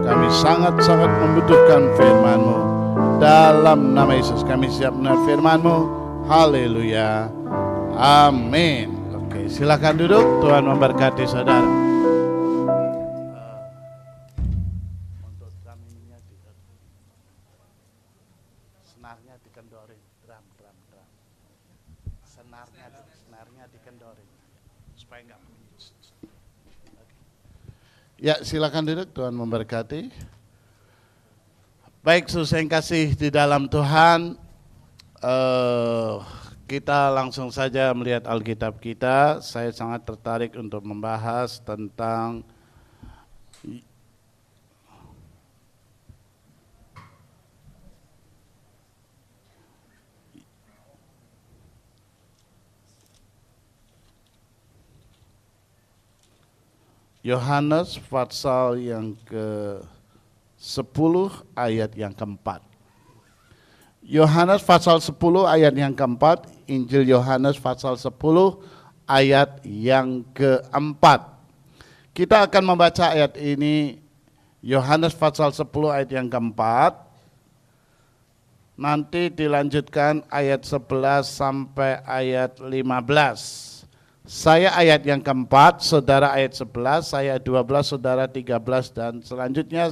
Kami sangat-sangat membutuhkan firman-Mu. Dalam nama Yesus kami siap menerima firman-Mu. Haleluya. Amin. Oke, silakan duduk. Tuhan memberkati saudara. Untuk drum ininya senarnya dikendorin, drum. Senarnya dikendorin supaya enggak. Ya, silakan duduk. Tuhan memberkati. Baik, saudara yang kasih di dalam Tuhan, kita langsung saja melihat Alkitab kita. Saya sangat tertarik untuk membahas tentang Yohanes pasal yang ke-10 ayat yang keempat. Yohanes pasal 10 ayat yang keempat, Injil Yohanes pasal 10 ayat yang keempat. Kita akan membaca ayat ini, Yohanes pasal 10 ayat yang keempat. Nanti dilanjutkan ayat 11 sampai ayat 15. Saya ayat yang keempat, saudara ayat 11, saya 12, saudara 13, dan selanjutnya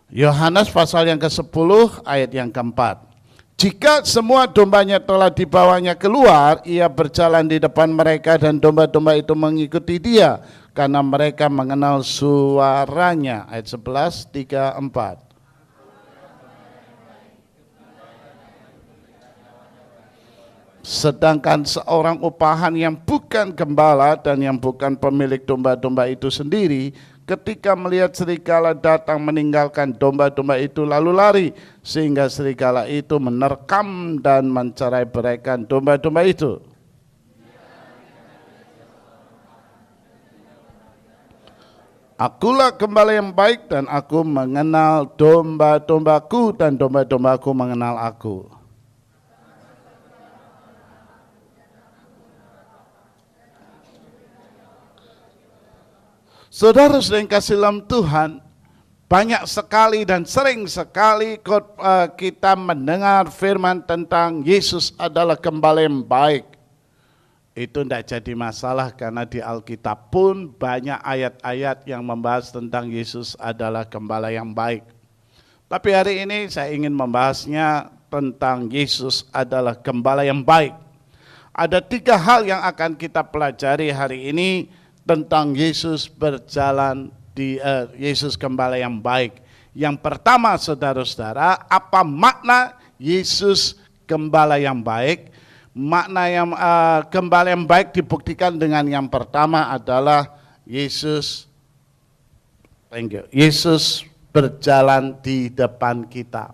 Yohanes pasal yang ke-10 ayat yang keempat. Jika semua dombanya telah dibawanya keluar, ia berjalan di depan mereka dan domba-domba itu mengikuti dia, karena mereka mengenal suaranya. Ayat 11, 3, 4. Sedangkan seorang upahan yang bukan gembala dan yang bukan pemilik domba-domba itu sendiri, ketika melihat serigala datang meninggalkan domba-domba itu lalu lari, sehingga serigala itu menerkam dan mencerai-beraikan domba-domba itu. Akulah gembala yang baik dan aku mengenal domba-dombaku dan domba-dombaku mengenal aku. Saudara yang kasih dalam Tuhan, banyak sekali dan sering sekali kita mendengar firman tentang Yesus adalah gembala yang baik. Itu tidak jadi masalah karena di Alkitab pun banyak ayat-ayat yang membahas tentang Yesus adalah gembala yang baik. Tapi hari ini saya ingin membahasnya tentang Yesus adalah gembala yang baik. Ada 3 hal yang akan kita pelajari hari ini tentang Yesus berjalan di Yesus gembala yang baik. Yang pertama, saudara-saudara, apa makna Yesus gembala yang baik? Makna yang gembala yang baik dibuktikan dengan yang pertama adalah Yesus berjalan di depan kita.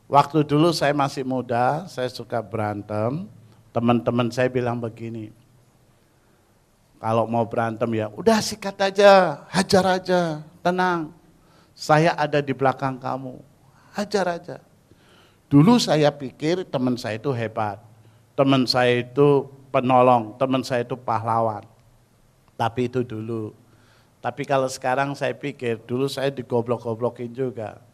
Waktu dulu saya masih muda, saya suka berantem. Teman-teman saya bilang begini, kalau mau berantem ya udah sikat aja, hajar aja, tenang. Saya ada di belakang kamu, hajar aja. Dulu saya pikir teman saya itu hebat. Teman saya itu penolong, teman saya itu pahlawan. Tapi itu dulu. Tapi kalau sekarang saya pikir, dulu saya digoblok-goblokin juga.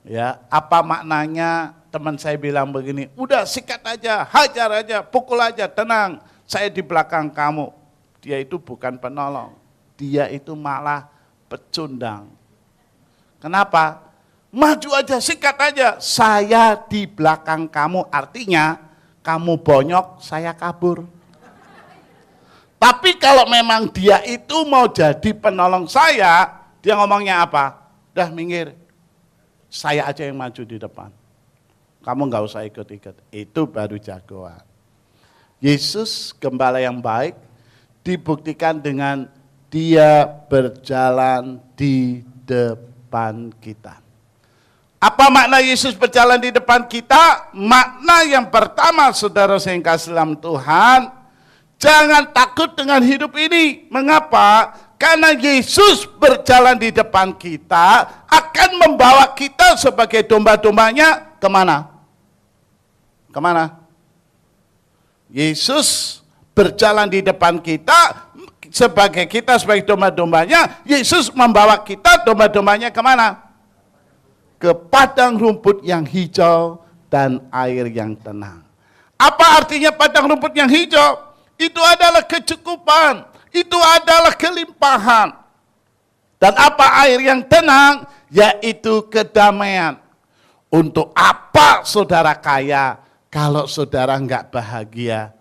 Ya, apa maknanya teman saya bilang begini, udah sikat aja, hajar aja, pukul aja, tenang, saya di belakang kamu. Dia itu bukan penolong, dia itu malah pecundang. Kenapa? Maju aja, sikat aja, saya di belakang kamu, artinya kamu bonyok, saya kabur. Tapi kalau memang dia itu mau jadi penolong saya, dia ngomongnya apa? Udah minggir, saya aja yang maju di depan. Kamu nggak usah ikut-ikut, itu baru jagoan. Yesus gembala yang baik dibuktikan dengan dia berjalan di depan kita. Apa makna Yesus berjalan di depan kita? Makna yang pertama, saudara yang kasih dalam Tuhan, jangan takut dengan hidup ini. Mengapa? Karena Yesus berjalan di depan kita, akan membawa kita sebagai domba-dombanya kemana? Kemana? Yesus berjalan di depan kita sebagai domba-dombanya. Yesus membawa kita domba-dombanya kemana? Ke padang rumput yang hijau dan air yang tenang. Apa artinya padang rumput yang hijau? Itu adalah kecukupan, itu adalah kelimpahan. Dan apa air yang tenang? Yaitu kedamaian. Untuk apa saudara kaya kalau saudara enggak bahagia?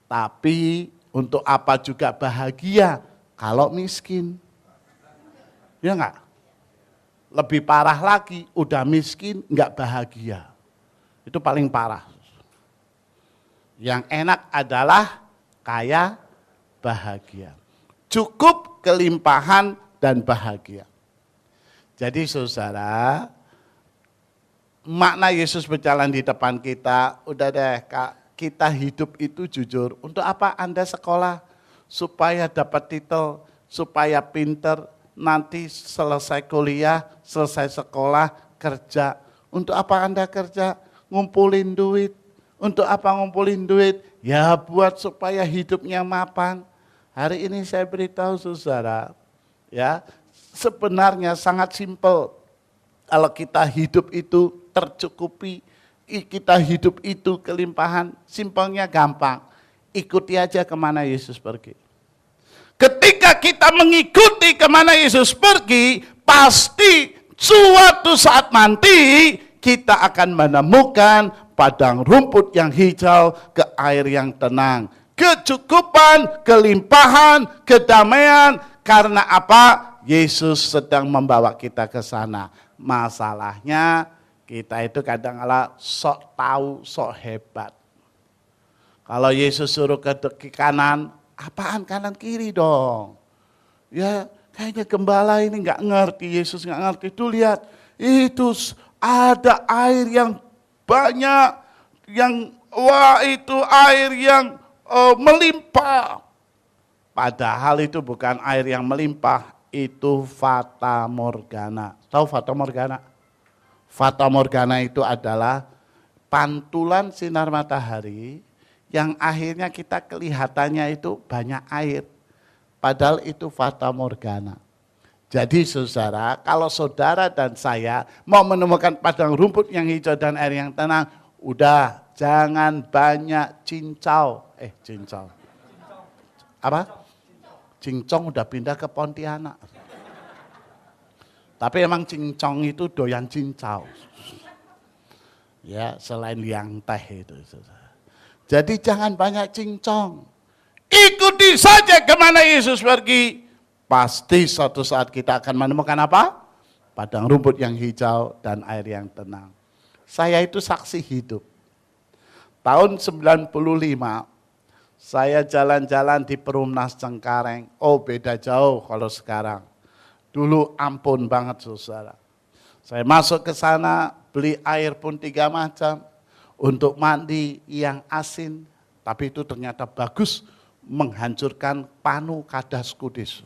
Tapi untuk apa juga bahagia kalau miskin? Ya enggak? Lebih parah lagi, udah miskin enggak bahagia. Itu paling parah. Yang enak adalah kaya, bahagia. Cukup, kelimpahan, dan bahagia. Jadi saudara, makna Yesus berjalan di depan kita, udah deh Kak, kita hidup itu jujur. Untuk apa Anda sekolah? Supaya dapat titel, supaya pinter, nanti selesai kuliah, selesai sekolah, kerja. Untuk apa Anda kerja? Ngumpulin duit. Untuk apa ngumpulin duit? Ya buat supaya hidupnya mapan. Hari ini saya beritahu saudara, ya sebenarnya sangat simpel. Kalau kita hidup itu tercukupi, kita hidup itu kelimpahan, simpelnya gampang. Ikuti aja kemana Yesus pergi. Ketika kita mengikuti kemana Yesus pergi, pasti suatu saat nanti kita akan menemukan padang rumput yang hijau ke air yang tenang. Kecukupan, kelimpahan, kedamaian. Karena apa? Yesus sedang membawa kita ke sana. Masalahnya kita itu kadang-kala sok tahu, sok hebat. Kalau Yesus suruh ke kanan, apaan kanan kiri dong? Ya kayaknya gembala ini nggak ngerti, Yesus nggak ngerti. Tuh lihat, itu ada air yang banyak, yang wah itu air yang melimpah. Padahal itu bukan air yang melimpah, itu fata morgana. Tahu fata morgana? Fata morgana itu adalah pantulan sinar matahari yang akhirnya kita kelihatannya itu banyak air. Padahal itu fata morgana. Jadi saudara, kalau saudara dan saya mau menemukan padang rumput yang hijau dan air yang tenang, udah jangan banyak cincau. Cincau. Apa? Cincong udah pindah ke Pontianak. Tapi emang cincong itu doyan cincau. Ya, selain liang teh itu. Jadi jangan banyak cincong. Ikuti saja kemana Yesus pergi. Pasti suatu saat kita akan menemukan apa? Padang rumput yang hijau dan air yang tenang. Saya itu saksi hidup. Tahun 95, saya jalan-jalan di Perumnas Cengkareng. Oh beda jauh kalau sekarang. Dulu ampun banget saudara. Saya masuk ke sana, beli air pun 3 macam. Untuk mandi yang asin, tapi itu ternyata bagus menghancurkan panu kadas kudus.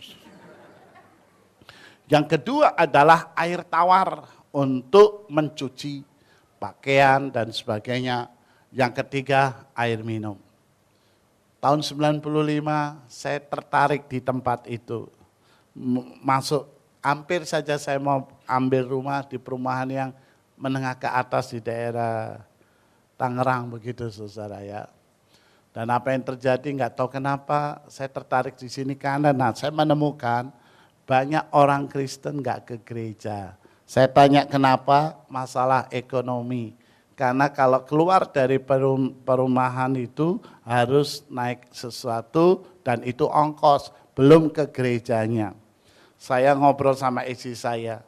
Yang kedua adalah air tawar untuk mencuci pakaian dan sebagainya. Yang ketiga air minum. Tahun 95 saya tertarik di tempat itu. Masuk, hampir saja saya mau ambil rumah di perumahan yang menengah ke atas di daerah Tangerang begitu saudara ya. Dan apa yang terjadi nggak tahu kenapa saya tertarik di sini karena saya menemukan banyak orang Kristen nggak ke gereja. Saya tanya kenapa? Masalah ekonomi. Karena kalau keluar dari perumahan itu harus naik sesuatu dan itu ongkos, belum ke gerejanya. Saya ngobrol sama istri saya,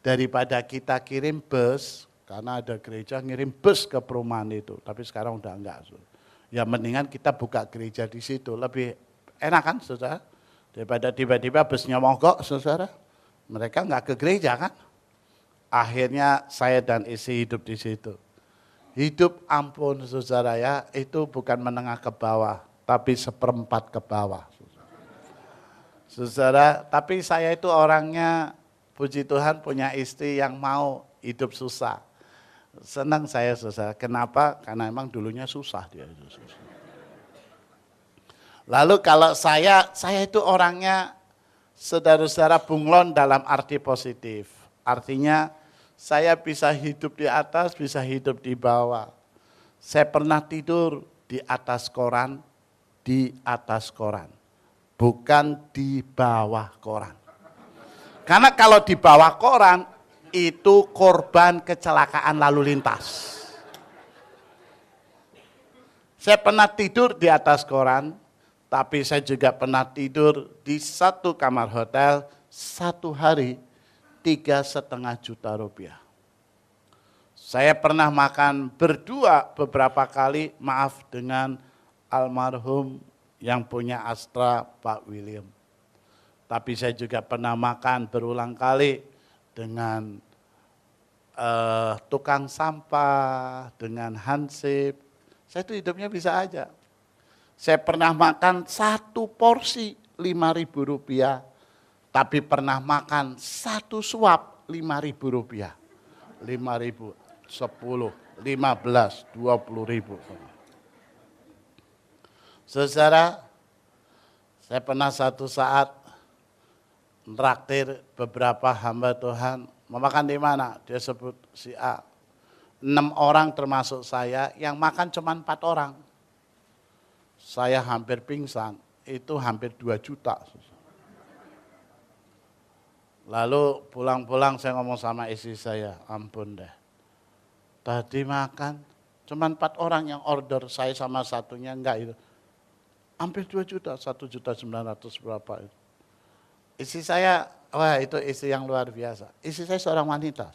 daripada kita kirim bus, karena ada gereja ngirim bus ke perumahan itu, tapi sekarang udah enggak. Ya mendingan kita buka gereja di situ, lebih enak kan saudara? Daripada tiba-tiba busnya mogok saudara, mereka enggak ke gereja kan? Akhirnya saya dan istri hidup di situ. Hidup ampun saudara ya, itu bukan menengah ke bawah, tapi 1/4 ke bawah. Saudara, tapi saya itu orangnya puji Tuhan punya istri yang mau hidup susah. Senang saya saudara. Kenapa? Karena emang dulunya susah dia itu. Susah. Lalu kalau saya itu orangnya saudara-saudara bunglon dalam arti positif. Artinya saya bisa hidup di atas, bisa hidup di bawah. Saya pernah tidur di atas koran, bukan di bawah koran. Karena kalau di bawah koran, itu korban kecelakaan lalu lintas. Saya pernah tidur di atas koran, tapi saya juga pernah tidur di satu kamar hotel, 1 hari 3,5 juta rupiah. Saya pernah makan berdua beberapa kali, maaf dengan almarhum yang punya Astra, Pak William. Tapi saya juga pernah makan berulang kali dengan tukang sampah, dengan hansip. Saya itu hidupnya bisa aja. Saya pernah makan 1 porsi 5.000 rupiah, tapi pernah makan 1 suap 5.000 rupiah. 5.000. 10, 15, 20 ribu. Saudara, saya pernah satu saat traktir beberapa hamba Tuhan, mau makan di mana? Dia sebut si A. 6 orang termasuk saya, yang makan cuma 4 orang. Saya hampir pingsan, itu hampir 2 juta. Lalu pulang-pulang saya ngomong sama istri saya, ampun deh. Tadi makan, cuma 4 orang yang order, saya sama satunya enggak itu. Hampir 2 juta, 1.900.000 berapa itu. Istri saya, wah itu istri yang luar biasa. Istri saya seorang wanita.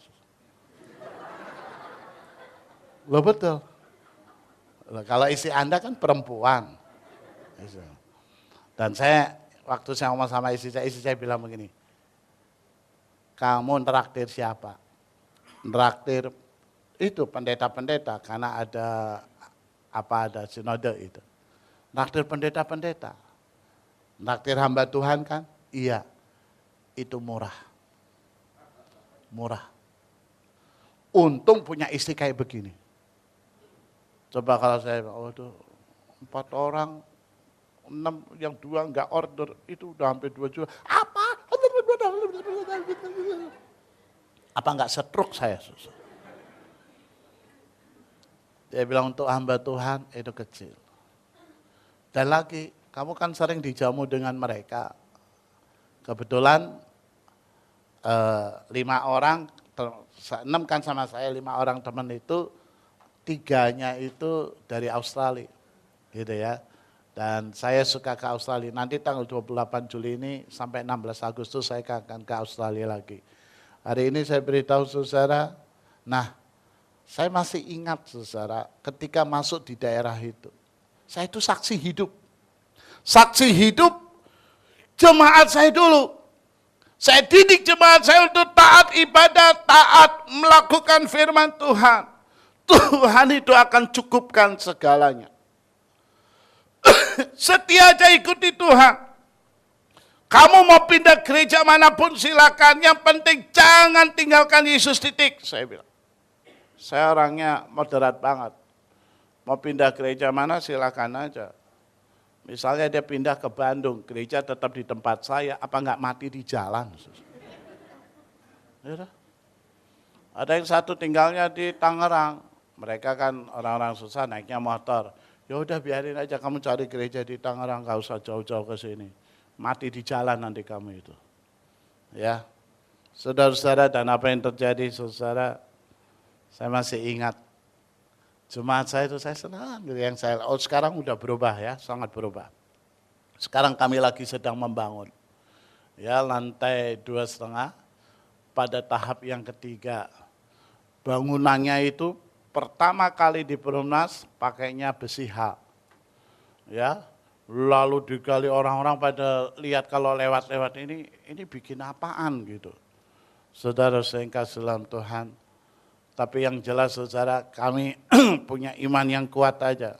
Loh betul. Loh, kalau istri Anda kan perempuan. Dan saya, waktu saya ngomong sama istri saya bilang begini, kamu traktir siapa? Traktir itu pendeta-pendeta, karena ada sinode itu. Naktir pendeta-pendeta. Naktir hamba Tuhan kan? Iya. Itu murah. Murah. Untung punya istri kayak begini. Coba kalau saya, waduh, 4 orang, 6 yang 2 enggak order, itu udah hampir 2 juta. Apa enggak stroke saya? Dia bilang untuk hamba Tuhan itu kecil. Dan lagi, kamu kan sering dijamu dengan mereka. Kebetulan 5 orang, 6 kan sama saya, 5 orang teman itu, 3-nya itu dari Australia. Gitu ya. Dan saya suka ke Australia. Nanti tanggal 28 Juli ini sampai 16 Agustus saya akan ke Australia lagi. Hari ini saya beritahu saudara, nah, saya masih ingat saudara ketika masuk di daerah itu. Saya itu saksi hidup. Saksi hidup jemaat saya dulu. Saya didik jemaat saya untuk taat ibadah, taat melakukan firman Tuhan. Tuhan itu akan cukupkan segalanya. Setia aja ikuti Tuhan. Kamu mau pindah gereja manapun silakan. Yang penting jangan tinggalkan Yesus titik. Saya bilang. Saya orangnya moderat banget. Mau pindah gereja mana silakan aja. Misalnya dia pindah ke Bandung, gereja tetap di tempat saya, apa enggak mati di jalan? Ya, ada yang satu tinggalnya di Tangerang. Mereka kan orang-orang susah naiknya motor. Ya udah biarin aja kamu cari gereja di Tangerang, enggak usah jauh-jauh ke sini. Mati di jalan nanti kamu itu. Ya. Saudara-saudara, dan apa yang terjadi saudara? Saya masih ingat, jemaat saya itu saya senang, yang saya, sekarang udah berubah ya, sangat berubah. Sekarang kami lagi sedang membangun, ya lantai 2,5, pada tahap yang ketiga. Bangunannya itu pertama kali di Perumnas pakainya besi H, ya, lalu digali orang-orang pada lihat kalau lewat-lewat ini bikin apaan gitu. Saudara saya kasih dalam Tuhan. Tapi yang jelas saudara, kami punya iman yang kuat aja.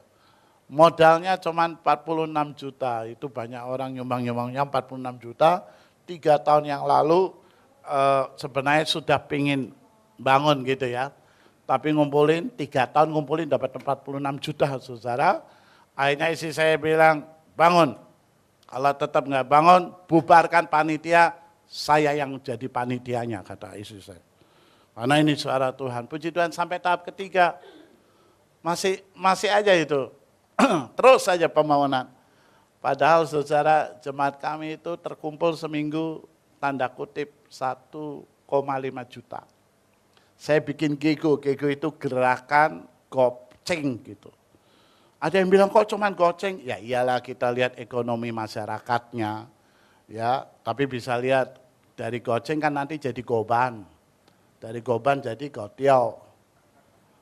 Modalnya cuma 46 juta, itu banyak orang nyumbang-nyumbangnya 46 juta. 3 tahun yang lalu sebenarnya sudah pingin bangun gitu ya. Tapi ngumpulin, 3 tahun ngumpulin dapat 46 juta, saudara. Akhirnya istri saya bilang, bangun. Kalau tetap nggak bangun, bubarkan panitia, saya yang jadi panitianya, kata istri saya. Karena ini suara Tuhan. Puji Tuhan sampai tahap ketiga, masih aja itu. Terus saja permohonan. Padahal saudara, jemaat kami itu terkumpul seminggu, tanda kutip 1,5 juta. Saya bikin GEGO itu gerakan goceng gitu. Ada yang bilang kok cuman goceng? Ya iyalah, kita lihat ekonomi masyarakatnya. Ya, tapi bisa lihat dari goceng kan nanti jadi goban. Dari goban jadi gotiao.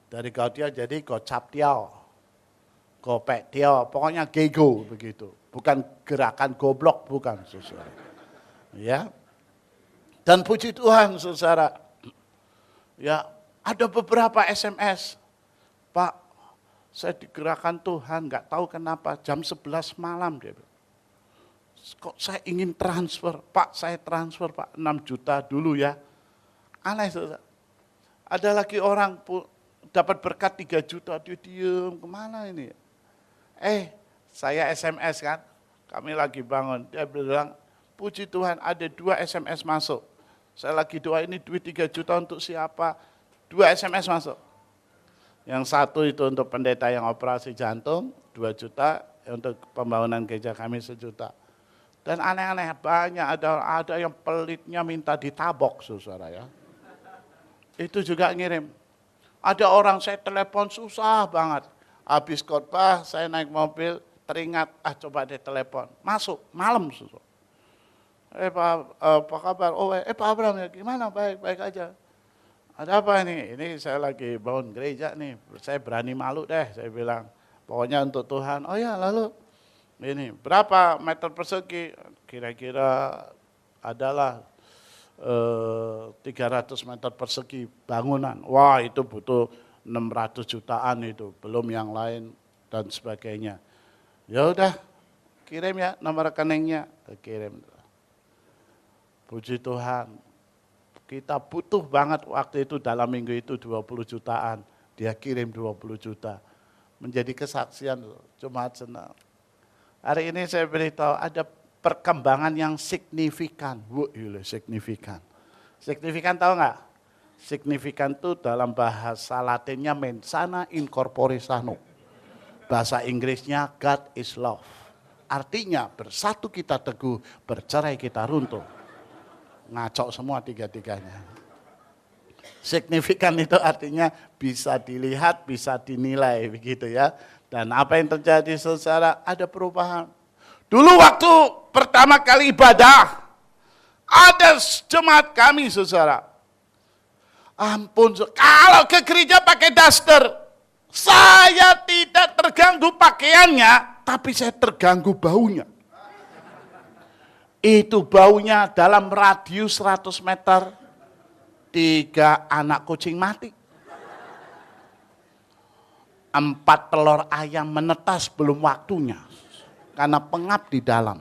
Dari gotiao jadi gocaptiao. Gopektiao, pokoknya GEGO begitu. Bukan gerakan goblok, bukan, saudara. Ya. Dan puji Tuhan, saudara. Ya, ada beberapa SMS. Pak, saya digerakkan Tuhan, nggak tahu kenapa, jam 11 malam dia bilang. Kok saya ingin transfer, Pak, saya transfer Pak, 6 juta dulu ya. Aneh, saudara. Ada lagi orang dapat berkat 3 juta, dia diem, kemana ini? Saya SMS kan, kami lagi bangun, dia bilang, puji Tuhan ada 2 SMS masuk. Saya lagi doa ini duit 3 juta untuk siapa? 2 SMS masuk. Yang satu itu untuk pendeta yang operasi jantung, 2 juta, untuk pembangunan gereja kami 1 juta. Dan aneh-aneh banyak, ada yang pelitnya minta ditabok, saudara ya. Itu juga ngirim. Ada orang saya telepon susah banget. Habis khotbah saya naik mobil, teringat, coba deh telepon. Masuk, malam saudara. Pak, apa kabar? Pak Abraham ya gimana? Baik aja. Ada apa nih? Ini saya lagi bangun gereja nih. Saya berani malu deh, saya bilang. Pokoknya untuk Tuhan. Oh ya, lalu ini berapa meter persegi? Kira-kira adalah 300 meter persegi bangunan. Wah, itu butuh 600 jutaan itu, belum yang lain dan sebagainya. Ya udah, kirim ya nomor rekeningnya, kirim. Puji Tuhan, kita butuh banget waktu itu dalam minggu itu 20 jutaan. Dia kirim 20 juta. Menjadi kesaksian, jemaat senang. Hari ini saya beritahu ada perkembangan yang signifikan. Signifikan. Signifikan tahu nggak? Signifikan itu dalam bahasa Latinnya mensana in corpore sano. Bahasa Inggrisnya God is love. Artinya bersatu kita teguh, bercerai kita runtuh. Ngacok semua tiga-tiganya. Signifikan itu artinya bisa dilihat, bisa dinilai begitu ya. Dan apa yang terjadi saudara, ada perubahan. Dulu waktu pertama kali ibadah, ada jemaat kami saudara. Ampun, kalau ke gereja pakai daster, saya tidak terganggu pakaiannya, tapi saya terganggu baunya. Itu baunya dalam radius 100 meter, 3 anak kucing mati. 4 telur ayam menetas belum waktunya, karena pengap di dalam.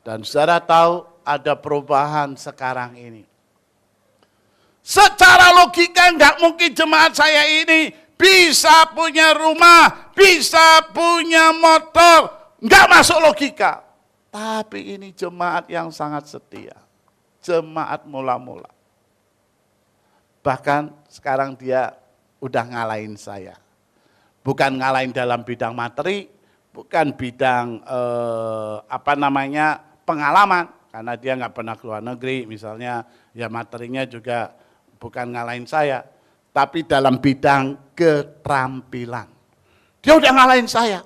Dan saudara tahu ada perubahan sekarang ini. Secara logika nggak mungkin jemaat saya ini bisa punya rumah, bisa punya motor, nggak masuk logika. Tapi ini jemaat yang sangat setia, jemaat mula-mula. Bahkan sekarang dia udah ngalahin saya. Bukan ngalahin dalam bidang materi, bukan bidang pengalaman. Karena dia nggak pernah keluar negeri misalnya, ya materinya juga bukan ngalahin saya. Tapi dalam bidang keterampilan. Dia udah ngalahin saya.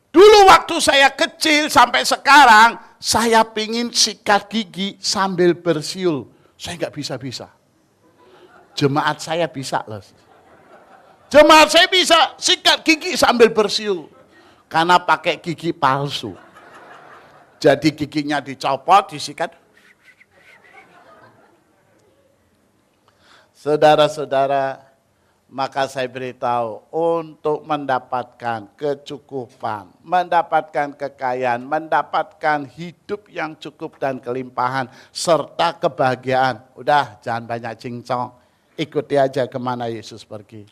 Dulu waktu saya kecil sampai sekarang, saya pingin sikat gigi sambil bersiul. Saya nggak bisa-bisa. Jemaat saya bisa loh. Jemaat saya bisa sikat gigi sambil bersiul. Karena pakai gigi palsu. Jadi giginya dicopot, disikat. Saudara-saudara, maka saya beritahu untuk mendapatkan kecukupan, mendapatkan kekayaan, mendapatkan hidup yang cukup dan kelimpahan, serta kebahagiaan. Udah, jangan banyak cincong. ikuti aja kemana Yesus pergi.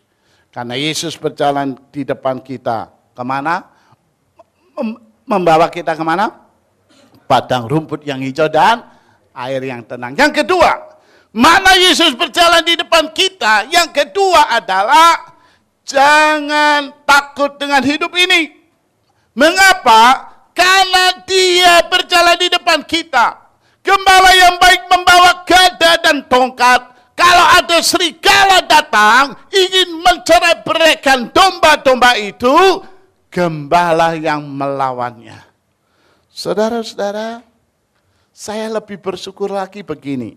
Karena Yesus berjalan di depan kita. Kemana? Membawa kita kemana? Padang rumput yang hijau dan air yang tenang. Yang kedua, mana Yesus berjalan di depan kita? Yang kedua adalah jangan takut dengan hidup ini. Mengapa? Karena dia berjalan di depan kita. Gembala yang baik membawa gada dan tongkat. Kalau ada serigala datang, ingin mencerai-beraikan domba-domba itu, gembala yang melawannya. Saudara-saudara, saya lebih bersyukur lagi begini.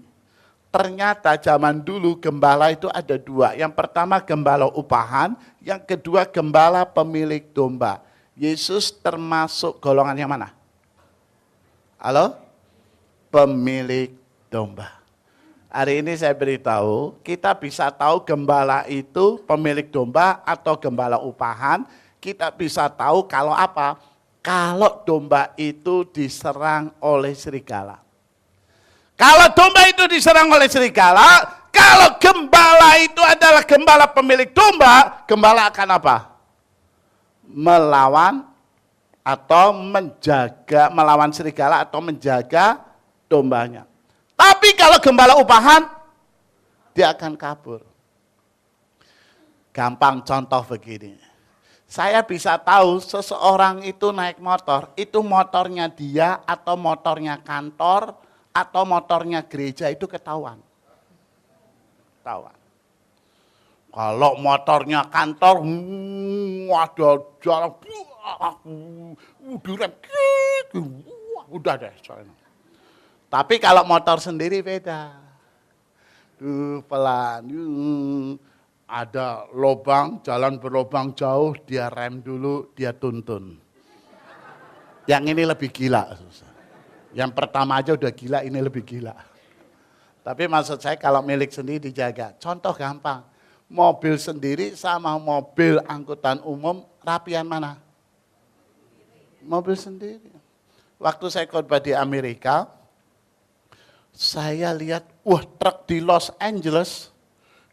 Ternyata zaman dulu gembala itu ada dua. Yang pertama gembala upahan, yang kedua gembala pemilik domba. Yesus termasuk golongan yang mana? Halo? Pemilik domba. Hari ini saya beritahu, kita bisa tahu gembala itu pemilik domba atau gembala upahan. Kita bisa tahu kalau apa? Kalau domba itu diserang oleh serigala. Kalau domba itu diserang oleh serigala, kalau gembala itu adalah gembala pemilik domba, gembala akan apa? Melawan atau menjaga, melawan serigala atau menjaga dombanya. Tapi kalau gembala upahan, dia akan kabur. Gampang contoh begini. Saya bisa tahu seseorang itu naik motor, itu motornya dia atau motornya kantor atau motornya gereja itu ketahuan. Ketahuan. Kalau motornya kantor, ada jalan, udah deh. Tapi kalau motor sendiri beda. Pelan. Ada lubang, jalan berlubang jauh, dia rem dulu, dia tuntun. Yang ini lebih gila. Yang pertama aja udah gila, ini lebih gila. Tapi maksud saya kalau milik sendiri dijaga. Contoh gampang. Mobil sendiri sama mobil angkutan umum, rapian mana? Mobil sendiri. Waktu saya khotbah di Amerika, saya lihat, truk di Los Angeles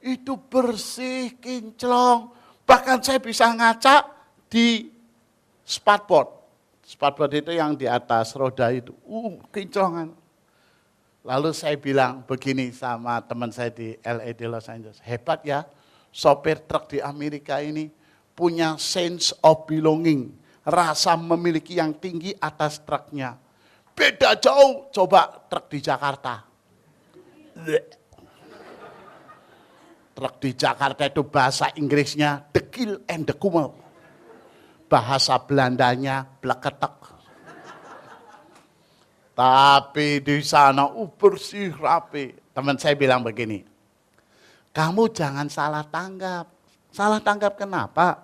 itu bersih, kinclong. Bahkan saya bisa ngaca di spatboard. Spatboard itu yang di atas roda itu, kinclongan. Lalu saya bilang begini sama teman saya di LA di Los Angeles, hebat ya, sopir truk di Amerika ini punya sense of belonging, rasa memiliki yang tinggi atas truknya. Beda jauh, coba truk di Jakarta. Truk di Jakarta itu bahasa Inggrisnya dekil and dekumel. Bahasa Belandanya bleketek. Tapi di sana bersih rapi. Teman saya bilang begini, kamu jangan salah tanggap. Salah tanggap kenapa?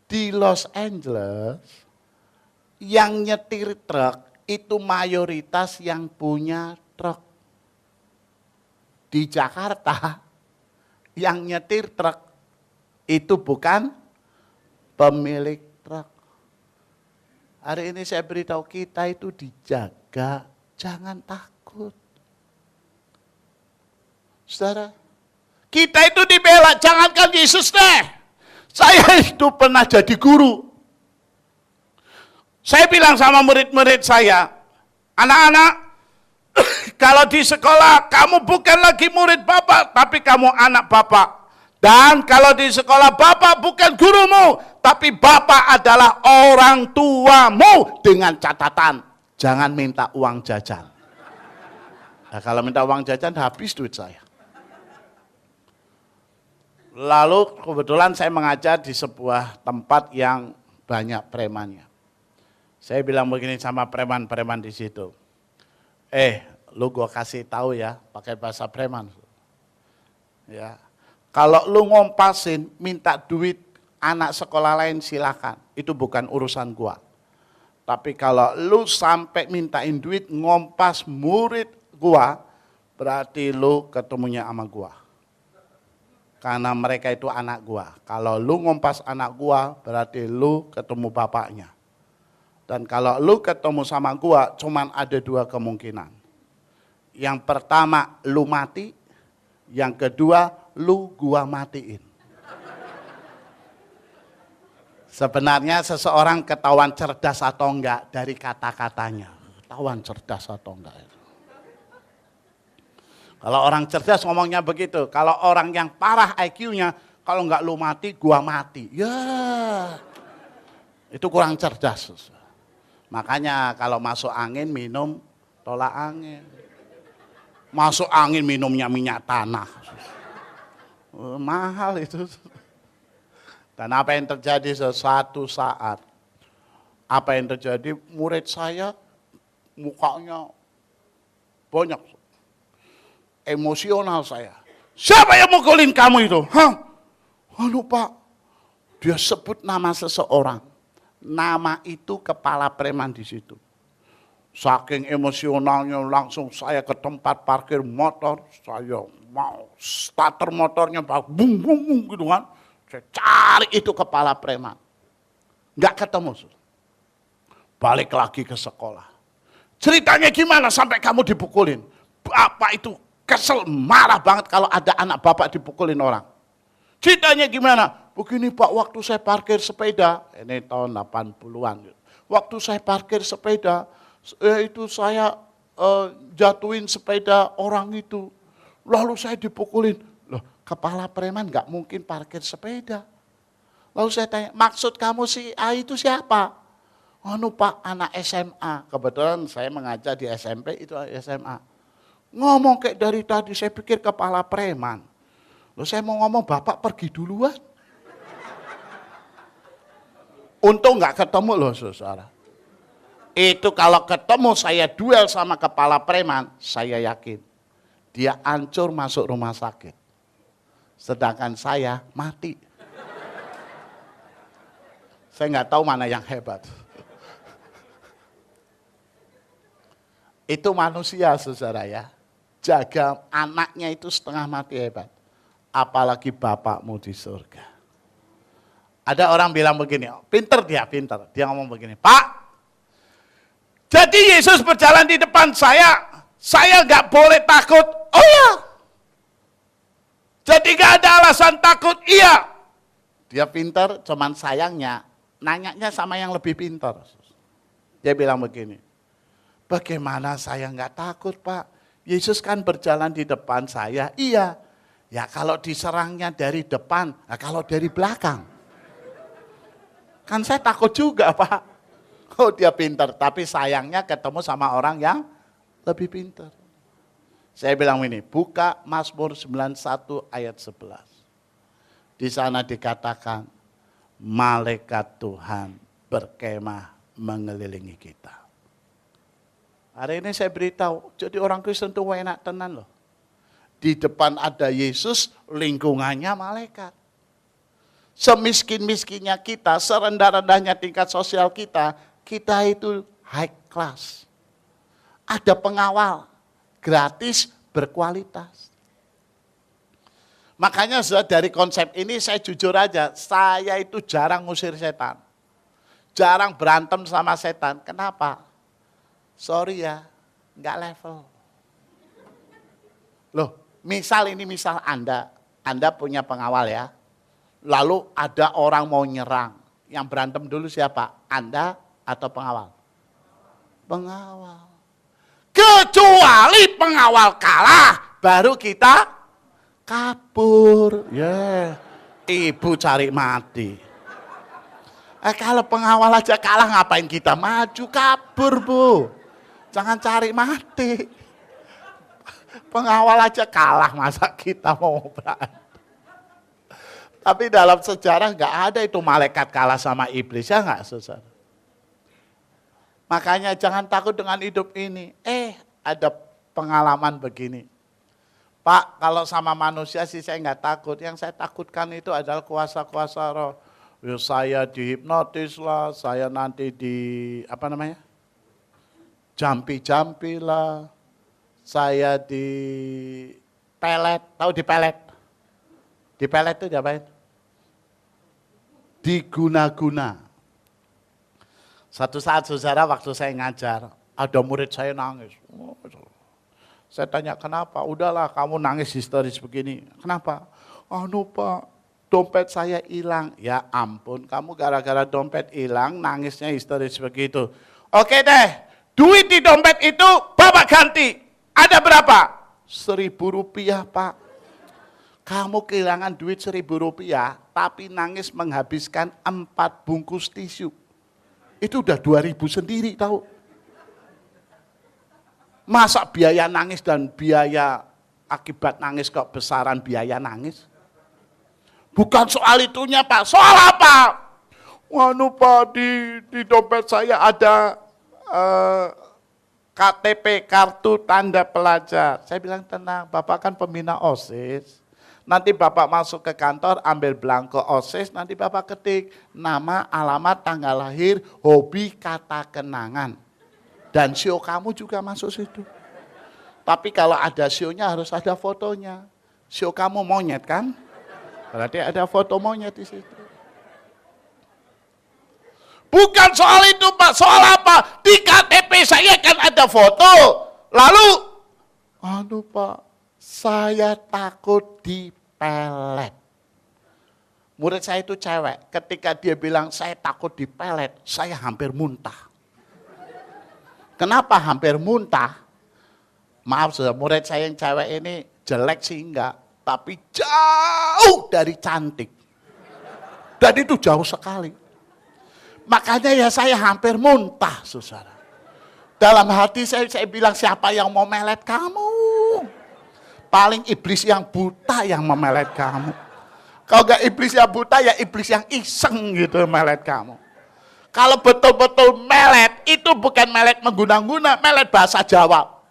Di Los Angeles, yang nyetir truk itu mayoritas yang punya truk. Di Jakarta, yang nyetir truk itu bukan pemilik truk. Hari ini saya beritahu kita itu dijaga, jangan takut. Saudara, kita itu dibela, jangankan Yesus deh. Saya itu pernah jadi guru. Saya bilang sama murid-murid saya, anak-anak, kalau di sekolah kamu bukan lagi murid Bapak, tapi kamu anak Bapak. Dan kalau di sekolah Bapak bukan gurumu, tapi Bapak adalah orang tuamu. Dengan catatan, jangan minta uang jajan. Nah, kalau minta uang jajan habis duit saya. Lalu kebetulan saya mengajar di sebuah tempat yang banyak premannya. Saya bilang begini sama preman-preman di situ. Lu gua kasih tahu ya, pakai bahasa preman. Ya. Kalau lu ngompasin, minta duit anak sekolah lain silakan. Itu bukan urusan gua. Tapi kalau lu sampai mintain duit ngompas murid gua, berarti lu ketemunya sama gua. Karena mereka itu anak gua. Kalau lu ngompas anak gua, berarti lu ketemu bapaknya. Dan kalau lu ketemu sama gua, cuman ada dua kemungkinan. Yang pertama, lu mati. Yang kedua, lu gua matiin. Sebenarnya seseorang ketahuan cerdas atau enggak dari kata-katanya. Ketahuan cerdas atau enggak. Kalau orang cerdas ngomongnya begitu. Kalau orang yang parah IQ-nya, kalau enggak lu mati, gua mati. Ya, itu kurang cerdas. Makanya kalau masuk angin minum tolak angin. Masuk angin minumnya minyak tanah. Mahal itu. Dan apa yang terjadi sesuatu saat? Apa yang terjadi? Murid saya mukanya banyak. Emosional saya. Siapa yang mukulin kamu itu? Hah? Aduh Pak. Dia sebut nama seseorang. Nama itu kepala preman di situ. Saking emosionalnya langsung saya ke tempat parkir motor. Saya mau starter motornya bung bung bung gitu kan. Saya cari itu kepala preman. Enggak ketemu. Balik lagi ke sekolah. Ceritanya gimana sampai kamu dipukulin? Bapak itu kesel, marah banget kalau ada anak bapak dipukulin orang. Ceritanya gimana? Begini Pak, waktu saya parkir sepeda, ini tahun 80-an. Waktu saya parkir sepeda, itu saya jatuhin sepeda orang itu. Lalu saya dipukulin. Loh, kepala preman nggak mungkin parkir sepeda. Lalu saya tanya, maksud kamu si A itu siapa? Anu Pak, anak SMA. Kebetulan saya mengajar di SMP, itu SMA. Ngomong kayak dari tadi, saya pikir kepala preman. Loh, saya mau ngomong, Bapak pergi duluan. Untung nggak ketemu loh saudara. Itu kalau ketemu saya duel sama kepala preman, saya yakin dia hancur masuk rumah sakit. Sedangkan saya mati. Saya nggak tahu mana yang hebat. Itu manusia saudara ya. Jaga anaknya itu setengah mati hebat. Apalagi bapakmu di surga. Ada orang bilang begini, pinter. Dia ngomong begini, Pak, jadi Yesus berjalan di depan saya nggak boleh takut. Oh ya, jadi nggak ada alasan takut. Iya, dia pinter, cuman sayangnya nanyanya sama yang lebih pinter. Dia bilang begini, bagaimana saya nggak takut Pak? Yesus kan berjalan di depan saya. Iya, ya kalau diserangnya dari depan, nah kalau dari belakang. Kan saya takut juga Pak. Oh dia pintar, tapi sayangnya ketemu sama orang yang lebih pintar. Saya bilang ini, buka Mazmur 91 ayat 11. Di sana dikatakan, malaikat Tuhan berkemah mengelilingi kita. Hari ini saya beritahu, jadi orang Kristen itu enak tenan loh. Di depan ada Yesus, lingkungannya malaikat. Semiskin-miskinnya kita, serendah-rendahnya tingkat sosial kita, kita itu high class. Ada pengawal, gratis, berkualitas. Makanya dari konsep ini saya jujur aja, saya itu jarang ngusir setan. Jarang berantem sama setan. Kenapa? Sorry ya, nggak level. Loh, misal Anda punya pengawal ya. Lalu ada orang mau nyerang. Yang berantem dulu siapa? Anda atau pengawal? Pengawal. Kecuali pengawal kalah, baru kita kabur. Ya, ibu cari mati. Kalau pengawal aja kalah ngapain kita maju? Kabur Bu. Jangan cari mati. Pengawal aja kalah, masa kita mau berantem? Tapi dalam sejarah nggak ada itu malaikat kalah sama iblis, ya nggak saudara? Makanya jangan takut dengan hidup ini. Ada pengalaman begini. Pak, kalau sama manusia sih saya nggak takut. Yang saya takutkan itu adalah kuasa-kuasa roh. Ya, saya dihipnotis lah, saya nanti jampi-jampi lah. Saya di pelet, tahu di pelet? Di pelet itu diapain? Diguna-guna. Satu saat saudara waktu saya ngajar, ada murid saya nangis. Saya tanya kenapa? Udahlah kamu nangis histeris begini. Kenapa? anu Pak, dompet saya hilang. Ya ampun, kamu gara-gara dompet hilang, nangisnya histeris begitu. Oke deh, duit di dompet itu Bapak ganti. Ada berapa? 1.000 rupiah Pak. Kamu kehilangan duit 1.000 rupiah, tapi nangis menghabiskan 4 bungkus tisu. Itu udah 2.000 sendiri tahu. Masa biaya nangis dan biaya akibat nangis kok besaran biaya nangis? Bukan soal itunya Pak, soal apa? Wanu Pak, di dompet saya ada KTP, kartu tanda pelajar. Saya bilang tenang, Bapak kan pembina OSIS. Nanti Bapak masuk ke kantor, ambil belangko OSIS, nanti Bapak ketik nama, alamat, tanggal lahir, hobi, kata kenangan. Dan sio kamu juga masuk situ. Tapi kalau ada sionya harus ada fotonya. Sio kamu monyet kan? Berarti ada foto monyet di situ. Bukan soal itu Pak, soal apa? Di KTP saya kan ada foto. Lalu, aduh Pak, saya takut dipelet. Murid saya itu cewek, ketika dia bilang saya takut dipelet, saya hampir muntah. Kenapa hampir muntah? Maaf sudah, murid saya yang cewek ini jelek sih enggak, tapi jauh dari cantik. Dan itu jauh sekali. Makanya ya saya hampir muntah, saudara. Dalam hati saya bilang, siapa yang mau melet kamu? Paling iblis yang buta yang memelet kamu. Kalau enggak iblis yang buta, ya iblis yang iseng gitu melet kamu. Kalau betul-betul melet, itu bukan melet mengguna-guna, melet bahasa Jawa.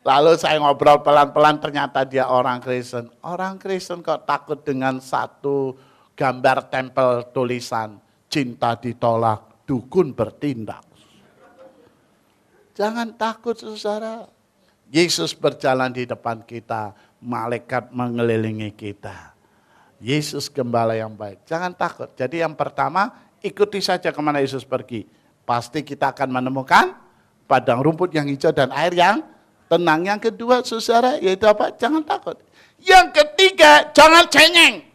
Lalu saya ngobrol pelan-pelan, ternyata dia orang Kristen. Orang Kristen kok takut dengan satu gambar tempel tulisan, cinta ditolak, dukun bertindak. Jangan takut saudara. Yesus berjalan di depan kita, malaikat mengelilingi kita. Yesus gembala yang baik. Jangan takut. Jadi yang pertama, ikuti saja kemana Yesus pergi. Pasti kita akan menemukan padang rumput yang hijau dan air yang tenang. Yang kedua, saudara, yaitu apa? Jangan takut. Yang ketiga, jangan cengeng.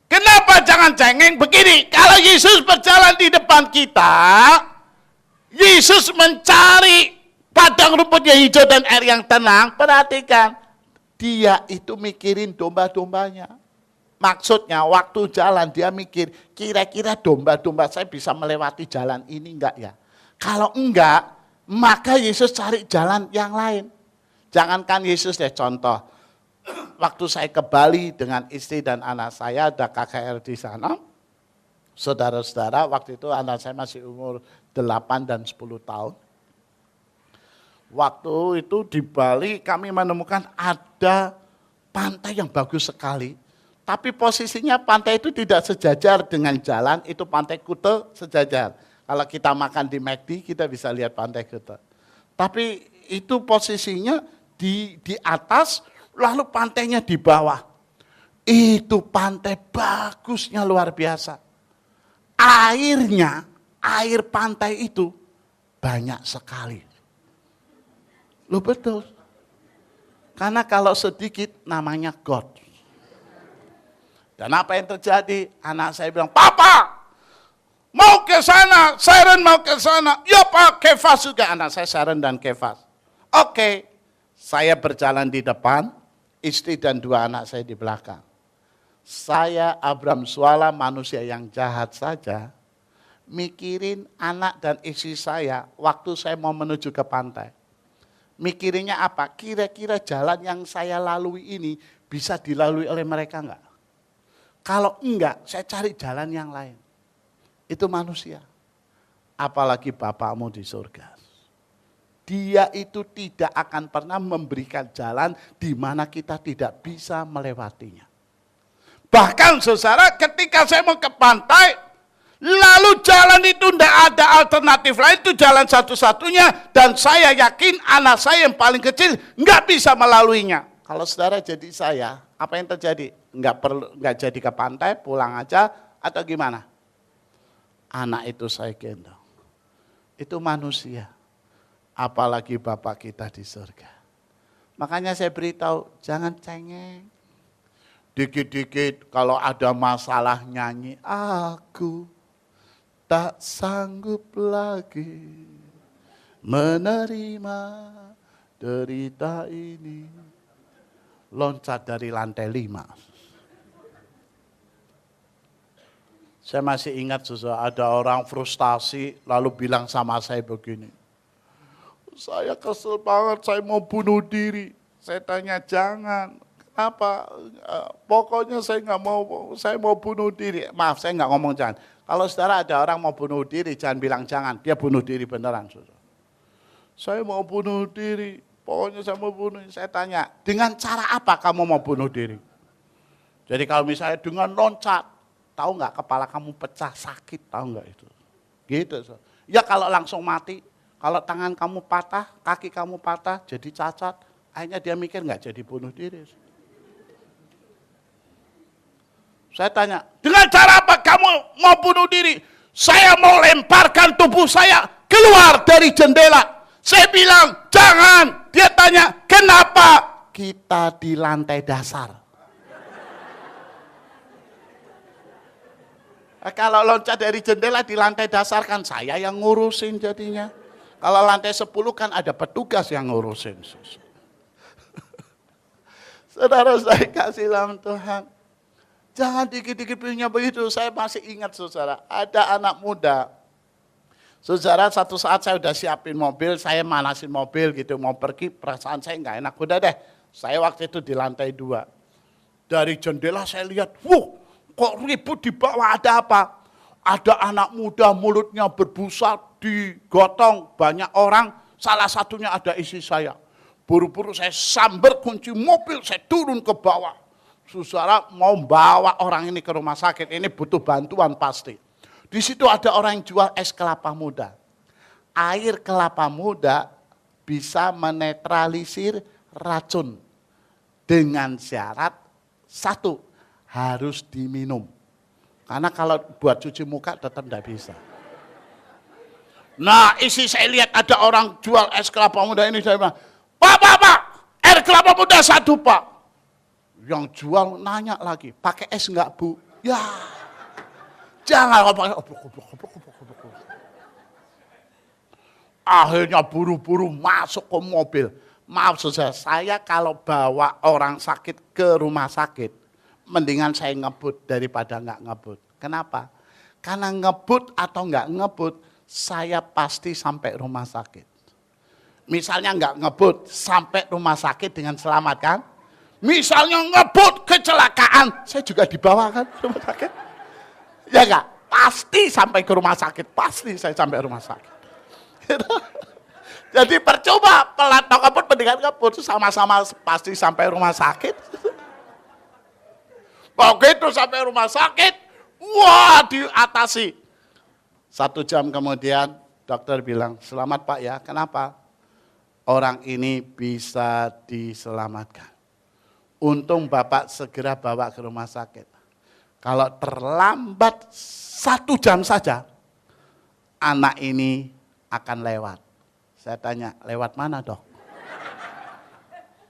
Kenapa jangan cengeng? Begini, kalau Yesus berjalan di depan kita, Yesus mencari padang rumput yang hijau dan air yang tenang. Perhatikan, dia itu mikirin domba-dombanya. Maksudnya waktu jalan dia mikir, kira-kira domba-domba saya bisa melewati jalan ini enggak ya? Kalau enggak, maka Yesus cari jalan yang lain. Jangankan Yesus deh, contoh. Waktu saya ke Bali dengan istri dan anak saya, ada KKR di sana. Saudara-saudara, waktu itu anak saya masih umur 8 dan 10 tahun. Waktu itu di Bali kami menemukan ada pantai yang bagus sekali. Tapi posisinya pantai itu tidak sejajar dengan jalan, itu pantai Kuta sejajar. Kalau kita makan di McD, kita bisa lihat pantai Kuta. Tapi itu posisinya di atas, lalu pantainya di bawah. Itu pantai bagusnya luar biasa. Airnya, air pantai itu banyak sekali. Loh betul. Karena kalau sedikit namanya God. Dan apa yang terjadi? Anak saya bilang, Papa, mau ke sana, Sharon mau ke sana. Ya Pak, Kefas juga. Anak saya Sharon dan Kefas. Oke, saya berjalan di depan, istri dan 2 anak saya di belakang. Saya Abram Swala, manusia yang jahat saja, mikirin anak dan istri saya waktu saya mau menuju ke pantai. Mikirinnya apa? Kira-kira jalan yang saya lalui ini bisa dilalui oleh mereka enggak? Kalau enggak, saya cari jalan yang lain. Itu manusia. Apalagi Bapakmu di surga. Dia itu tidak akan pernah memberikan jalan di mana kita tidak bisa melewatinya. Bahkan saudara, ketika saya mau ke pantai, lalu jalan itu tidak ada alternatif lain, itu jalan satu-satunya, dan saya yakin anak saya yang paling kecil nggak bisa melaluinya. Kalau saudara jadi saya, apa yang terjadi? Nggak jadi ke pantai, pulang aja atau gimana? Anak itu saya gendong. Itu manusia. Apalagi Bapak kita di surga. Makanya saya beritahu, jangan cengeng. Dikit-dikit kalau ada masalah nyanyi, aku tak sanggup lagi menerima derita ini. Loncat dari lantai 5. Saya masih ingat ada orang frustasi lalu bilang sama saya begini. Saya kesel banget, saya mau bunuh diri. Saya tanya jangan, kenapa? Pokoknya saya nggak mau, saya mau bunuh diri. Maaf, saya nggak ngomong jangan. Kalau saudara ada orang mau bunuh diri, jangan bilang jangan, dia bunuh diri beneran. Saudara. Saya mau bunuh diri, pokoknya saya mau bunuh diri. Saya tanya, dengan cara apa kamu mau bunuh diri? Jadi kalau misalnya dengan loncat, tahu nggak kepala kamu pecah sakit, tahu nggak itu? Gitu. So. Ya kalau langsung mati, kalau tangan kamu patah, kaki kamu patah, jadi cacat, akhirnya dia mikir nggak jadi bunuh diri. Saya tanya, dengan cara apa kamu mau bunuh diri? Saya mau lemparkan tubuh saya keluar dari jendela. Saya bilang, jangan. Dia tanya, kenapa? Kita di lantai dasar. Kalau loncat dari jendela di lantai dasar kan saya yang ngurusin jadinya. Kalau lantai 10 kan ada petugas yang ngurusin. Saudara saya kasih dalam Tuhan. Jangan dikit-dikit punya begitu. Saya masih ingat saudara, ada anak muda. Saudara satu saat saya udah siapin mobil, saya manasin mobil gitu. Mau pergi, perasaan saya nggak enak. Udah deh, saya waktu itu di lantai 2. Dari jendela saya lihat, kok ribut di bawah, ada apa? Ada anak muda mulutnya berbusa, digotong banyak orang, salah satunya ada istri saya. Buru-buru saya sambar kunci mobil, saya turun ke bawah. Saudara mau bawa orang ini ke rumah sakit, ini butuh bantuan pasti. Di situ ada orang yang jual es kelapa muda. Air kelapa muda bisa menetralisir racun dengan syarat satu, harus diminum. Karena kalau buat cuci muka tetap tidak bisa. Nah isi saya lihat ada orang jual es kelapa muda ini, saya bilang, Pak, air kelapa muda 1 Pak. Yang jual nanya lagi, pakai es enggak Bu? Ya, jangan pakai. Akhirnya buru-buru masuk ke mobil. Maaf saudara, saya kalau bawa orang sakit ke rumah sakit, mendingan saya ngebut daripada nggak ngebut. Kenapa? Karena ngebut atau nggak ngebut, saya pasti sampai rumah sakit. Misalnya nggak ngebut, sampai rumah sakit dengan selamat kan? Misalnya ngebut, kecelakaan, saya juga dibawa kan rumah sakit? Ya nggak? Pasti sampai ke rumah sakit, pasti saya sampai rumah sakit. Jadi percuma, pelat atau ngebut, mendingan ngebut, sama-sama pasti sampai rumah sakit. Begitu sampai rumah sakit, wah diatasi. 1 jam kemudian dokter bilang, selamat Pak ya, kenapa? Orang ini bisa diselamatkan. Untung Bapak segera bawa ke rumah sakit. Kalau terlambat 1 jam saja, anak ini akan lewat. Saya tanya, lewat mana dok?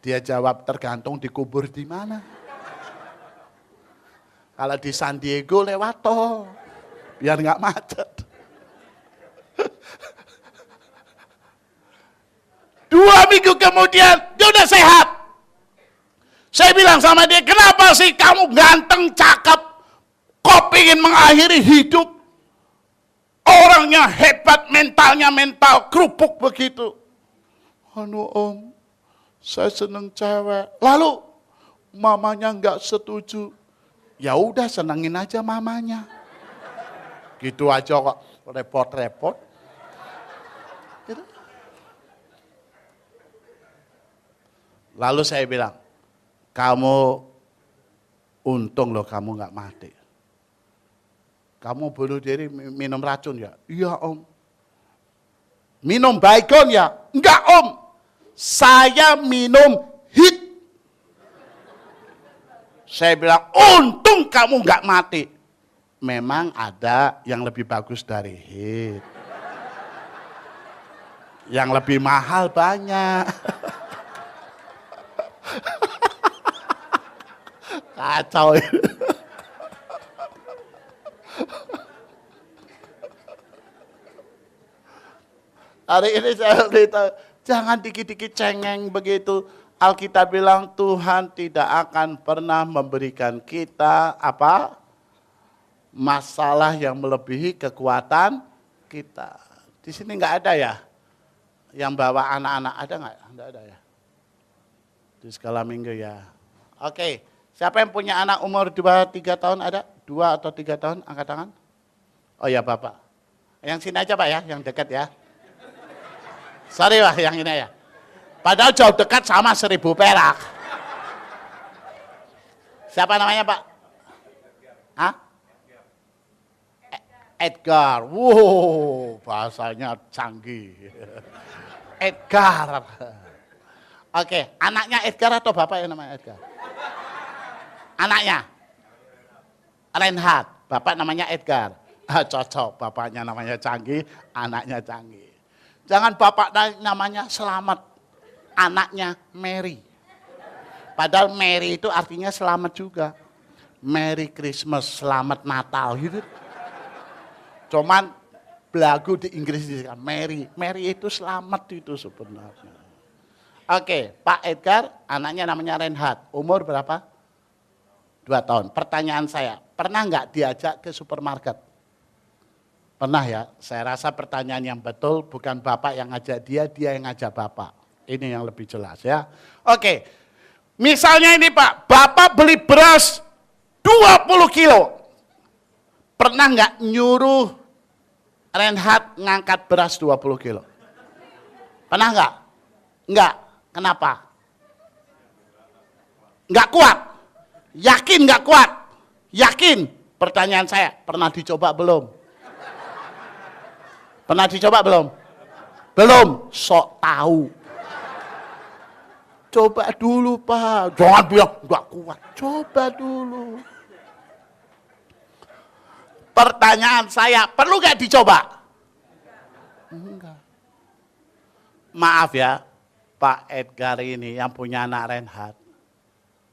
Dia jawab, tergantung dikubur di mana. Kalau di San Diego lewat tol, biar nggak macet. 2 minggu kemudian dia udah sehat. Saya bilang sama dia, kenapa sih kamu ganteng, cakep, kok pengen mengakhiri hidup? Orangnya hebat, mentalnya mental kerupuk begitu. Anu om, saya seneng cewek. Lalu mamanya nggak setuju. Ya udah senengin aja mamanya. Gitu aja kok repot-repot. Gitu. Lalu saya bilang, kamu untung loh kamu nggak mati. Kamu bunuh diri minum racun ya? Iya om. Minum baygon ya? Enggak om. Saya minum hit. Saya bilang, untung kamu nggak mati. Memang ada yang lebih bagus dari hit. Yang lebih mahal banyak. Kacau. Hari ini saya beritahu, jangan dikit-dikit cengeng begitu. Alkitab bilang Tuhan tidak akan pernah memberikan kita apa? Masalah yang melebihi kekuatan kita. Di sini nggak ada ya? Yang bawa anak-anak, ada nggak? Nggak ada ya? Di skala minggu ya. Oke, siapa yang punya anak umur 2-3 tahun ada? 2 atau 3 tahun, angkat tangan. Oh ya Bapak. Yang sini aja Pak ya, yang dekat ya. Sorry Pak, yang ini ya. Padahal jauh dekat sama 1.000 perak. Siapa namanya Pak? Hah? Edgar. Wow, bahasanya canggih. Edgar. Oke, anaknya Edgar atau bapak yang namanya Edgar? Anaknya? Reinhard. Bapak namanya Edgar. Cocok, bapaknya namanya canggih, anaknya canggih. Jangan bapak namanya Selamat, anaknya Mary. Padahal Mary itu artinya selamat juga. Merry Christmas, selamat Natal gitu. Cuman belagu di Inggris Mary. Mary itu selamat itu sebenarnya. Oke, Pak Edgar, anaknya namanya Reinhard. Umur berapa? 2 tahun. Pertanyaan saya, pernah nggak diajak ke supermarket? Pernah ya, saya rasa pertanyaan yang betul bukan Bapak yang ngajak dia yang ngajak Bapak. Ini yang lebih jelas ya. Oke, misalnya ini Pak, Bapak beli beras 20 kilo. Pernah nggak nyuruh Reinhard ngangkat beras 20 kilo? Pernah nggak? Nggak. Kenapa? Nggak kuat. Yakin nggak kuat? Yakin. Pertanyaan saya, pernah dicoba belum? Pernah dicoba belum? Belum. Sok tahu. Coba dulu Pak. Jangan bilang nggak kuat. Coba dulu. Pertanyaan saya, perlu nggak dicoba? Enggak. Maaf ya, Pak Edgar ini yang punya anak Reinhard.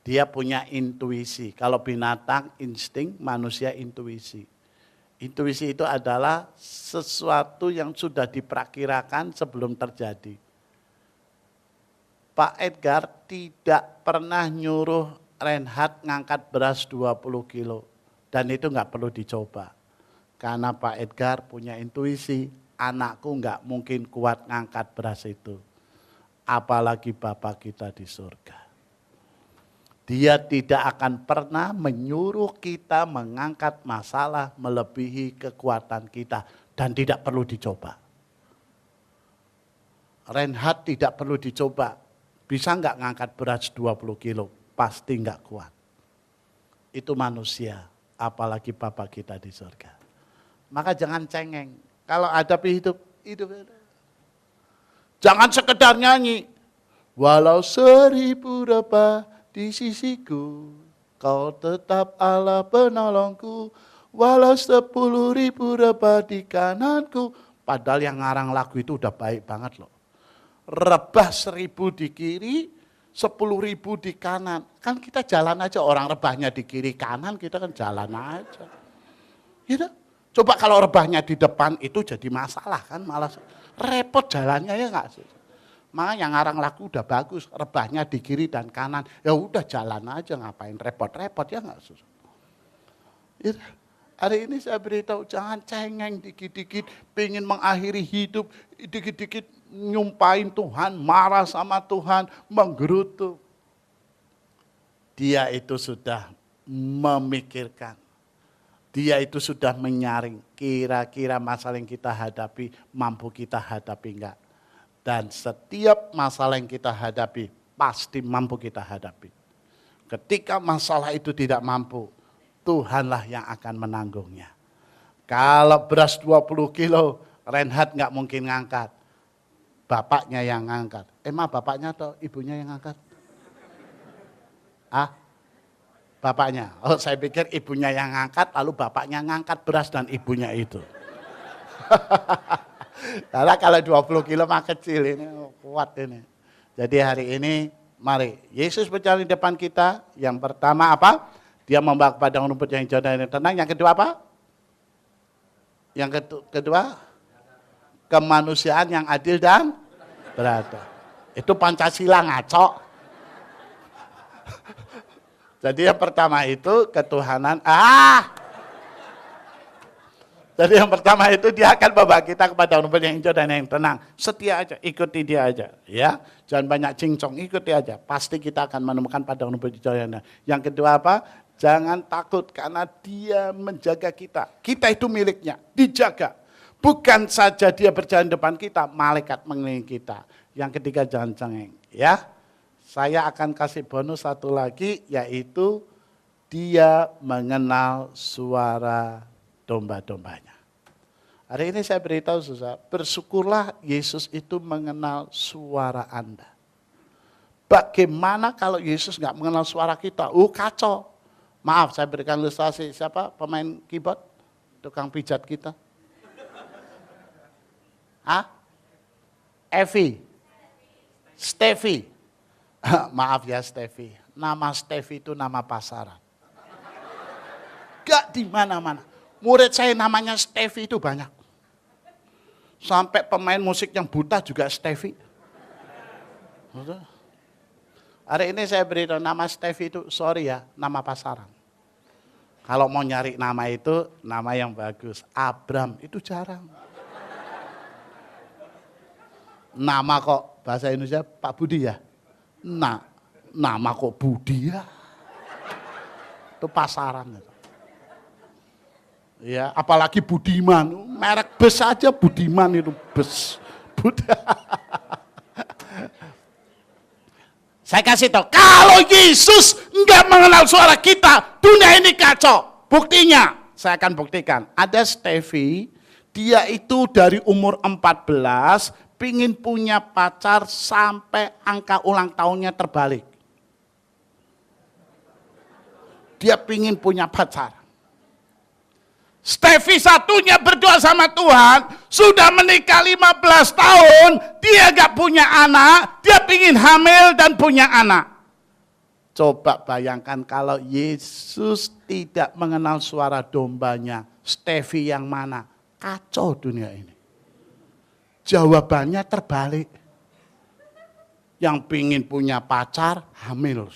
Dia punya intuisi. Kalau binatang insting, manusia intuisi. Intuisi itu adalah sesuatu yang sudah diperkirakan sebelum terjadi. Pak Edgar tidak pernah nyuruh Reinhard ngangkat beras 20 kilo. Dan itu nggak perlu dicoba. Karena Pak Edgar punya intuisi, anakku nggak mungkin kuat ngangkat beras itu. Apalagi Bapak kita di surga. Dia tidak akan pernah menyuruh kita mengangkat masalah melebihi kekuatan kita. Dan tidak perlu dicoba. Reinhard tidak perlu dicoba. Bisa nggak ngangkat beras 20 kilo? Pasti nggak kuat. Itu manusia, apalagi Bapak kita di surga. Maka jangan cengeng. Kalau hadapi hidup. Jangan sekedar nyanyi. Walau 1000 rebah di sisiku, kau tetap Allah penolongku. Walau 10.000 rebah di kananku. Padahal yang ngarang lagu itu udah baik banget loh. Rebah 1000 di kiri, 10.000 di kanan. Kan kita jalan aja, orang rebahnya di kiri kanan, kita kan jalan aja. Gitu. Coba kalau rebahnya di depan itu jadi masalah kan, malah repot jalannya ya enggak sih. Makanya yang ngarang lagu udah bagus, rebahnya di kiri dan kanan. Ya udah jalan aja, ngapain repot-repot ya enggak susah. Ya, hari ini saya beritahu jangan cengeng dikit-dikit, pengen mengakhiri hidup, dikit-dikit nyumpahin Tuhan, marah sama Tuhan, menggerutu. Dia itu sudah memikirkan. Dia itu sudah menyaring kira-kira masalah yang kita hadapi, mampu kita hadapi enggak. Dan setiap masalah yang kita hadapi, pasti mampu kita hadapi. Ketika masalah itu tidak mampu, Tuhanlah yang akan menanggungnya. Kalau beras 20 kilo, Reinhard nggak mungkin ngangkat. Bapaknya yang ngangkat. Emang bapaknya atau ibunya yang ngangkat? Bapaknya. Oh, saya pikir ibunya yang ngangkat, lalu bapaknya ngangkat beras dan ibunya itu. Karena kalau 20 kilo mah kecil ini, kuat ini. Jadi hari ini, mari Yesus berjalan di depan kita. Yang pertama apa? Dia membawa ke padang rumput yang hijau dan yang tenang. Yang kedua apa? Yang kedua, kemanusiaan yang adil dan beradab. Itu Pancasila ngaco. Jadi yang pertama itu ketuhanan. Jadi yang pertama itu dia akan membawa kita kepada rumput yang hijau dan yang tenang. Setia aja, ikuti dia aja, ya. Jangan banyak cincong, ikuti aja. Pasti kita akan menemukan padang rumput hijau yang tenang. Yang kedua apa? Jangan takut karena dia menjaga kita. Kita itu miliknya, dijaga. Bukan saja dia berjalan depan kita, malaikat mengelilingi kita. Yang ketiga jangan cengeng, ya. Saya akan kasih bonus satu lagi, yaitu dia mengenal suara domba-dombanya. Hari ini saya beritahu susah, bersyukurlah Yesus itu mengenal suara Anda. Bagaimana kalau Yesus nggak mengenal suara kita? Kacau. Maaf, saya berikan ilustrasi, siapa pemain keyboard? Tukang pijat kita. Evi. Steffi. Maaf ya Steffi, nama Steffi itu nama pasaran. Gak di mana-mana. Murid saya namanya Steffi itu banyak. Sampai pemain musik yang buta juga Steffi. Hari ini saya beritahu nama Steffi itu, sorry ya, nama pasaran. Kalau mau nyari nama itu, nama yang bagus. Abram, itu jarang. Nama kok, bahasa Indonesia Pak Budi ya? Nama kok Budi ya? Itu pasaran. Ya, apalagi Budiman, merek bus aja Budiman itu bus. Saya kasih tahu, kalau Yesus enggak mengenal suara kita, dunia ini kacau. Buktinya, saya akan buktikan. Ada Steffi, dia itu dari umur 14, pingin punya pacar sampai angka ulang tahunnya terbalik. Dia pingin punya pacar. Steffi satunya berdoa sama Tuhan, sudah menikah 15 tahun, dia gak punya anak, dia pingin hamil dan punya anak. Coba bayangkan kalau Yesus tidak mengenal suara dombanya, Steffi yang mana? Kacau dunia ini. Jawabannya terbalik. Yang pingin punya pacar, hamil.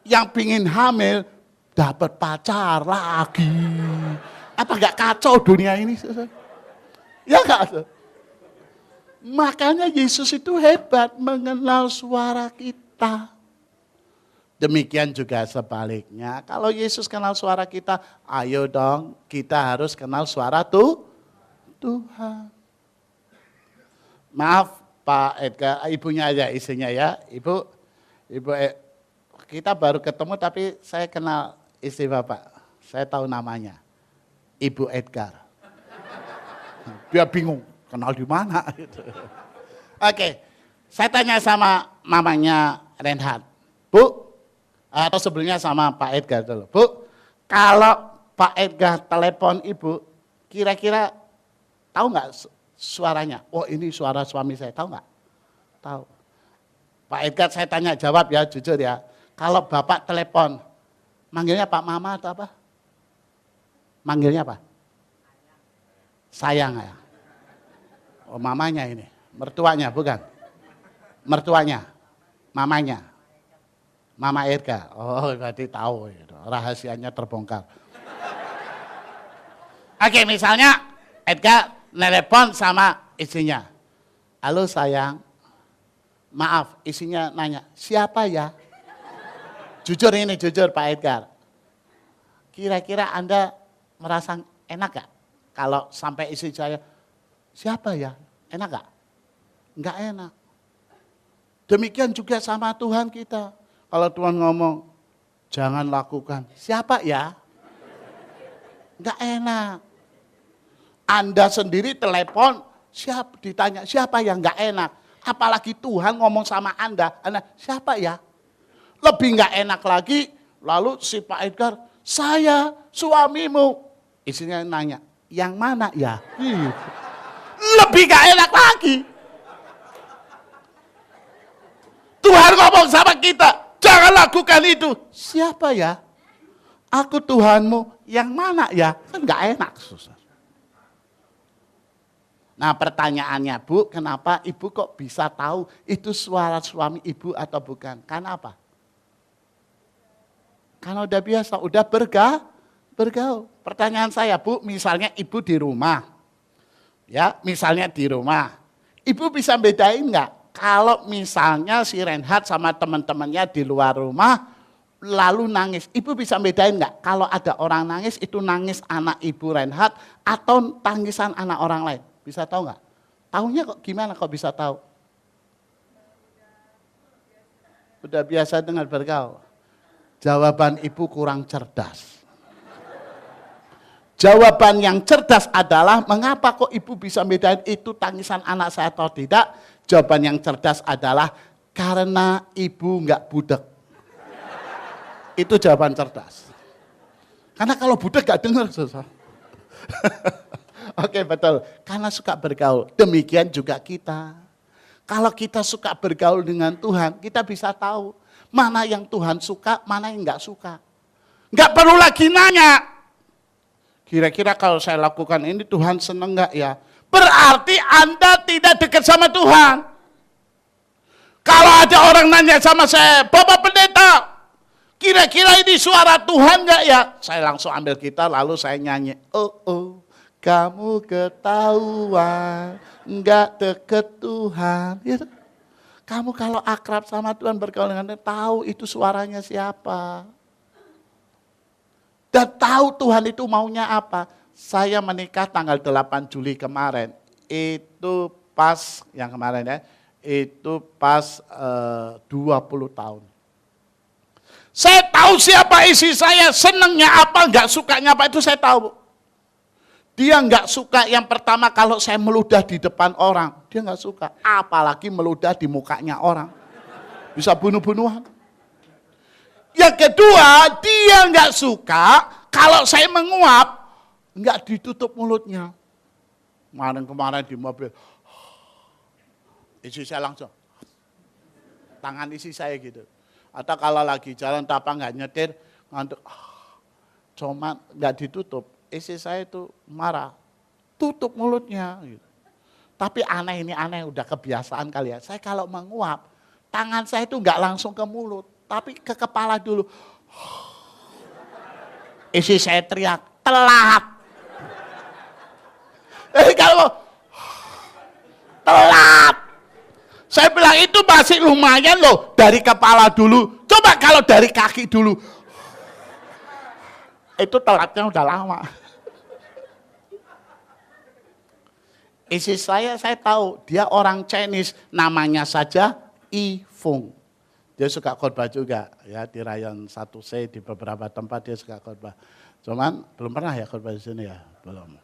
Yang pingin hamil, dapat pacar lagi. Apa gak kacau dunia ini? Ya gak? Makanya Yesus itu hebat mengenal suara kita. Demikian juga sebaliknya. Kalau Yesus kenal suara kita, ayo dong kita harus kenal suara Tuhan. Maaf Pak Edgar, ibunya aja istrinya ya. Ibu, kita baru ketemu tapi saya kenal istri Bapak. Saya tahu namanya. Ibu Edgar. Dia bingung, kenal di mana? Oke, saya tanya sama mamanya Reinhard. Bu, atau sebelumnya sama Pak Edgar dulu. Bu, kalau Pak Edgar telepon ibu, kira-kira tahu nggak suaranya? Oh ini suara suami saya, tahu nggak? Tahu. Pak Edgar saya tanya jawab ya, jujur ya. Kalau Bapak telepon, manggilnya Pak Mama atau apa? Manggilnya apa? Sayang ya. Oh mamanya ini, mertuanya bukan? Mertuanya, mamanya. Mama Edgar, oh berarti tahu, rahasianya terbongkar. Oke, misalnya Edgar telepon sama istrinya. Halo sayang, maaf istrinya nanya, siapa ya? Jujur ini, jujur Pak Edgar. Kira-kira Anda merasa enak gak? Kalau sampai istri saya, siapa ya? Enak gak? Enggak enak. Demikian juga sama Tuhan kita. Kalau Tuhan ngomong, jangan lakukan. Siapa ya? Enggak enak. Anda sendiri telepon, ditanya siapa yang enggak enak. Apalagi Tuhan ngomong sama Anda siapa ya? Lebih enggak enak lagi, lalu si Pak Edgar, saya suamimu. Istrinya nanya, yang mana ya? Lebih enggak enak lagi. Tuhan ngomong sama kita, bisa lakukan itu. Siapa ya? Aku Tuhanmu, yang mana ya? Kan nggak enak, susah. Nah pertanyaannya, Bu, kenapa ibu kok bisa tahu itu suara suami ibu atau bukan? Karena apa? Karena udah biasa, udah bergaul. Pertanyaan saya, Bu, misalnya ibu di rumah. Ya, misalnya di rumah. Ibu bisa bedain nggak? Kalau misalnya si Reinhard sama teman-temannya di luar rumah, lalu nangis. Ibu bisa bedain nggak? Kalau ada orang nangis, itu nangis anak ibu Reinhard atau tangisan anak orang lain? Bisa tahu nggak? Tahunya kok gimana kok bisa tahu? Udah biasa dengan bergaul. Jawaban ibu kurang cerdas. Jawaban yang cerdas adalah mengapa kok ibu bisa bedain itu tangisan anak saya atau tidak? Jawaban yang cerdas adalah karena ibu nggak budek. Itu jawaban cerdas. Karena kalau budek nggak dengar susah. Oke betul, karena suka bergaul. Demikian juga kita. Kalau kita suka bergaul dengan Tuhan, kita bisa tahu mana yang Tuhan suka, mana yang nggak suka. Nggak perlu lagi nanya. Kira-kira kalau saya lakukan ini Tuhan seneng nggak ya? Berarti Anda tidak dekat sama Tuhan. Kalau ada orang nanya sama saya, Bapak Pendeta, kira-kira ini suara Tuhan nggak ya? Saya langsung ambil gitar lalu saya nyanyi. Oh. Kamu ketahuan, enggak deket Tuhan. Ya, kamu kalau akrab sama Tuhan bergaul dengan Tuhan, tahu itu suaranya siapa. Dan tahu Tuhan itu maunya apa. Saya menikah tanggal 8 Juli kemarin. Itu pas, yang kemarin ya, itu pas 20 tahun. Saya tahu siapa isi saya, senangnya apa, enggak sukanya apa, itu saya tahu. Dia nggak suka yang pertama kalau saya meludah di depan orang. Dia nggak suka. Apalagi meludah di mukanya orang. Bisa bunuh-bunuhan. Yang kedua, dia nggak suka kalau saya menguap, nggak ditutup mulutnya. Kemarin di mobil. Isi saya langsung. Tangan isi saya gitu. Atau kalau lagi jalan tapak nggak nyetir, ngantuk. Cuma nggak ditutup. Istri saya itu marah, tutup mulutnya. Gitu. Tapi ini aneh, udah kebiasaan kali ya. Saya kalau menguap, tangan saya itu nggak langsung ke mulut, tapi ke kepala dulu. Istri saya teriak, telat. Kalau telat, saya bilang itu masih lumayan loh, dari kepala dulu. Coba kalau dari kaki dulu. Itu telatnya udah lama. Istri saya tahu, dia orang Chinese, namanya saja I Fung. Dia suka khotbah juga, ya di rayon 1C, di beberapa tempat dia suka khotbah. Cuman belum pernah ya khotbah di sini ya, belum.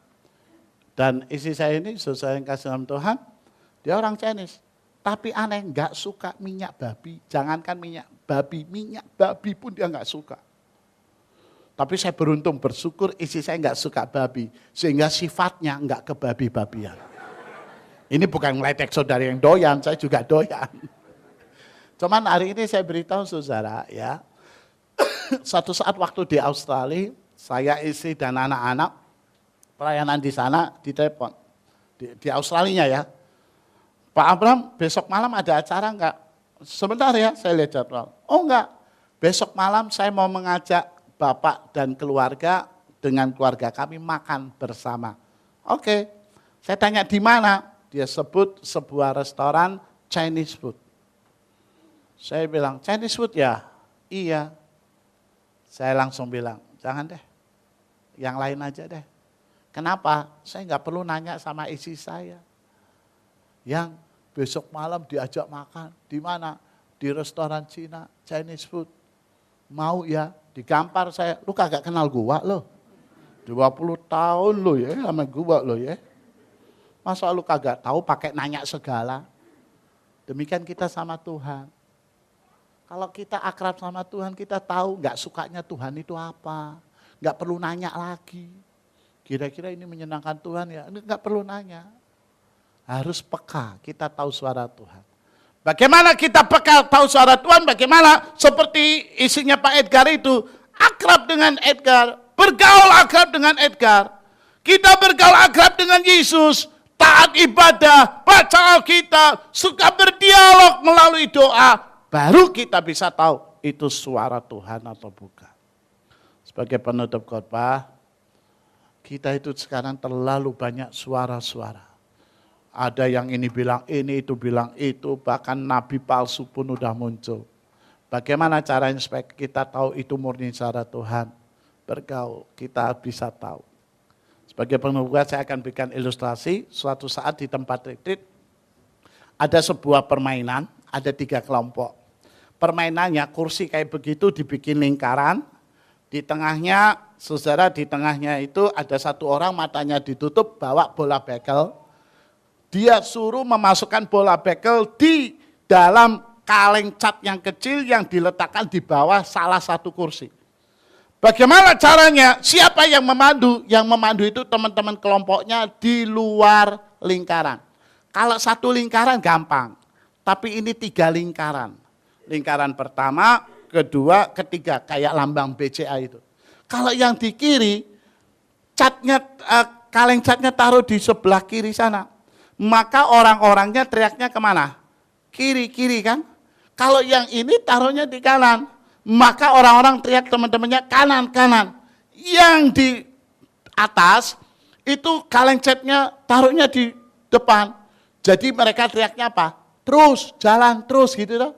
Dan istri saya ini, sesuai yang kasih dalam Tuhan, dia orang Chinese. Tapi aneh, nggak suka minyak babi. Jangankan minyak babi pun dia nggak suka. Tapi saya beruntung, bersyukur istri saya nggak suka babi. Sehingga sifatnya nggak kebabi-babian. Ini bukan ngeledek saudara yang doyan, saya juga doyan. Cuman hari ini saya beritahu saudara ya, satu saat waktu di Australia, saya istri dan anak-anak, pelayanan di sana ditelepon. Di Australia ya, Pak Abraham besok malam ada acara enggak? Sebentar ya, saya lihat jadwal. Oh enggak, besok malam saya mau mengajak Bapak dan keluarga dengan keluarga kami makan bersama. Oke, saya tanya di mana? Dia sebut sebuah restoran Chinese food. Saya bilang, Chinese food ya? Iya. Saya langsung bilang, jangan deh, yang lain aja deh. Kenapa? Saya nggak perlu nanya sama istri saya. Yang besok malam diajak makan, di mana? Di restoran Cina, Chinese food. Mau ya? Digampar saya, lu kagak kenal gua loh. 20 tahun lo ya sama gua lo ya. Masa lu kagak tahu pakai nanya segala. Demikian kita sama Tuhan. Kalau kita akrab sama Tuhan, kita tahu nggak sukanya Tuhan itu apa. Nggak perlu nanya lagi. Kira-kira ini menyenangkan Tuhan ya? Nggak perlu nanya. Harus peka, kita tahu suara Tuhan. Bagaimana kita bekal tahu suara Tuhan, bagaimana seperti isinya Pak Edgar itu, akrab dengan Edgar, bergaul akrab dengan Edgar. Kita bergaul akrab dengan Yesus, taat ibadah, baca Alkitab, suka berdialog melalui doa, baru kita bisa tahu itu suara Tuhan atau bukan. Sebagai penutup khotbah, kita itu sekarang terlalu banyak suara-suara. Ada yang ini bilang ini, itu bilang itu, bahkan nabi palsu pun udah muncul. Bagaimana caranya supaya kita tahu itu murni suara Tuhan? Bergaul, kita bisa tahu. Sebagai penutup saya akan berikan ilustrasi, suatu saat di tempat retreat, ada sebuah permainan, ada 3 kelompok. Permainannya kursi kayak begitu dibikin lingkaran, di tengahnya, saudara di tengahnya itu ada satu orang matanya ditutup, bawa bola bekel. Dia suruh memasukkan bola bekel di dalam kaleng cat yang kecil yang diletakkan di bawah salah satu kursi. Bagaimana caranya? Siapa yang memandu? Yang memandu itu teman-teman kelompoknya di luar lingkaran. Kalau satu lingkaran gampang, tapi ini 3 lingkaran. Lingkaran pertama, kedua, ketiga, kayak lambang BCA itu. Kalau yang di kiri, catnya, kaleng catnya taruh di sebelah kiri sana. Maka orang-orangnya teriaknya kemana? Kiri-kiri kan? Kalau yang ini taruhnya di kanan, maka orang-orang teriak teman-temannya kanan-kanan. Yang di atas, itu kaleng catnya taruhnya di depan. Jadi mereka teriaknya apa? Terus, jalan terus gitu loh.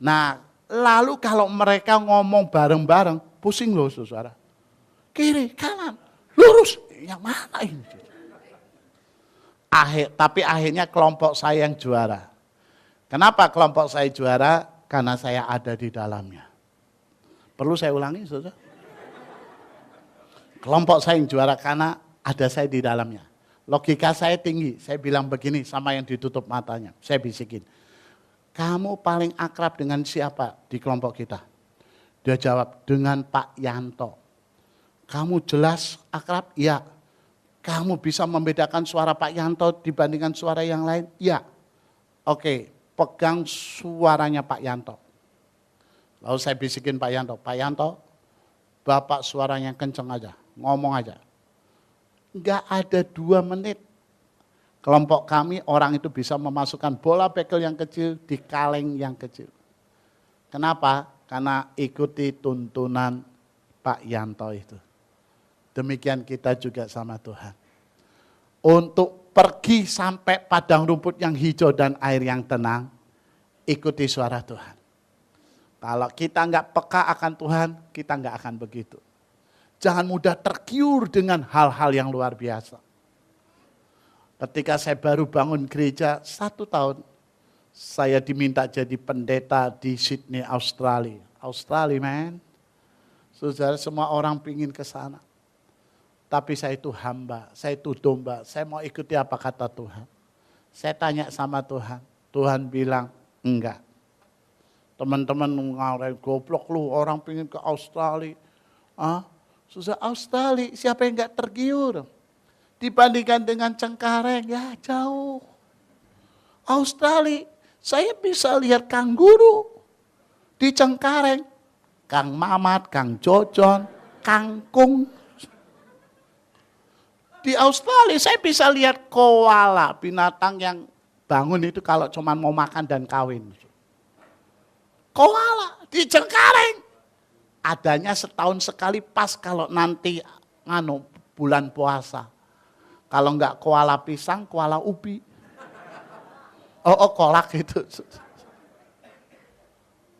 Nah, lalu kalau mereka ngomong bareng-bareng, pusing loh saudara. Kiri, kanan, lurus, yang mana ini? Tapi akhirnya kelompok saya yang juara. Kenapa kelompok saya juara? Karena saya ada di dalamnya. Perlu saya ulangi, saudara? Kelompok saya yang juara karena ada saya di dalamnya. Logika saya tinggi, saya bilang begini sama yang ditutup matanya. Saya bisikin, kamu paling akrab dengan siapa di kelompok kita? Dia jawab, dengan Pak Yanto. Kamu jelas akrab? Iya. Kamu bisa membedakan suara Pak Yanto dibandingkan suara yang lain? Iya. Oke, pegang suaranya Pak Yanto. Lalu saya bisikin Pak Yanto, Pak Yanto, Bapak suaranya kenceng aja, ngomong aja. Enggak ada 2 menit. Kelompok kami orang itu bisa memasukkan bola bekel yang kecil di kaleng yang kecil. Kenapa? Karena ikuti tuntunan Pak Yanto itu. Demikian kita juga sama Tuhan. Untuk pergi sampai padang rumput yang hijau dan air yang tenang, ikuti suara Tuhan. Kalau kita enggak peka akan Tuhan, kita enggak akan begitu. Jangan mudah tergiur dengan hal-hal yang luar biasa. Ketika saya baru bangun gereja 1 tahun, saya diminta jadi pendeta di Sydney, Australia. Australia, man. Saudara, semua orang pingin ke sana. Tapi saya itu hamba, saya itu domba, saya mau ikuti apa kata Tuhan. Saya tanya sama Tuhan, Tuhan bilang enggak. Teman-teman ngalahin goblok lu, orang pingin ke Australia. Susah Australia, siapa yang enggak tergiur? Dibandingkan dengan Cengkareng, ya jauh. Australia, saya bisa lihat kanguru di Cengkareng. Kang Mamat, Kang Jojon, Kangkung. Di Australia saya bisa lihat koala, binatang yang bangun itu kalau cuma mau makan dan kawin. Koala di Cengkareng. Adanya setahun sekali pas kalau nanti bulan puasa. Kalau enggak koala pisang, koala ubi. Kolak itu.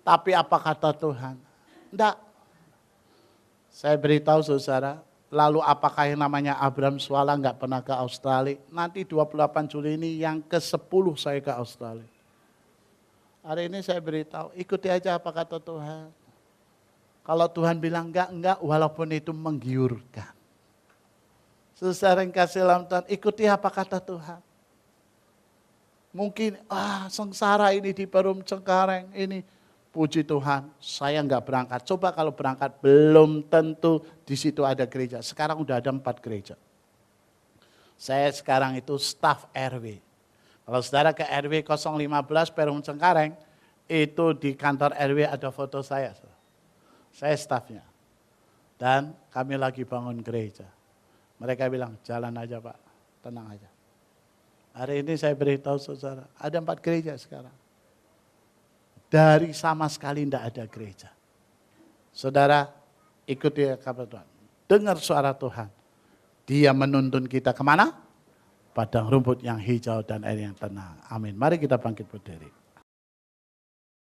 Tapi apa kata Tuhan? Enggak. Saya beritahu saudara, lalu apakah yang namanya Abraham Swala enggak pernah ke Australia? Nanti 28 Juli ini yang ke-10 saya ke Australia. Hari ini saya beritahu, ikuti aja apa kata Tuhan. Kalau Tuhan bilang enggak, walaupun itu menggiurkan. Saudara yang kasih dalam Tuhan, ikuti apa kata Tuhan. Mungkin, sengsara ini di Perum Cengkareng, ini puji Tuhan, saya enggak berangkat. Coba kalau berangkat, belum tentu di situ ada gereja. Sekarang udah ada 4 gereja. Saya sekarang itu staf RW. Kalau saudara ke RW 015 Perum Cengkareng, itu di kantor RW ada foto saya. Saya stafnya. Dan kami lagi bangun gereja. Mereka bilang, jalan aja Pak, tenang aja. Hari ini saya beritahu saudara, ada 4 gereja sekarang. Dari sama sekali tidak ada gereja. Saudara, ikuti kabar Tuhan. Dengar suara Tuhan. Dia menuntun kita kemana? Padang rumput yang hijau dan air yang tenang. Amin. Mari kita bangkit berdiri.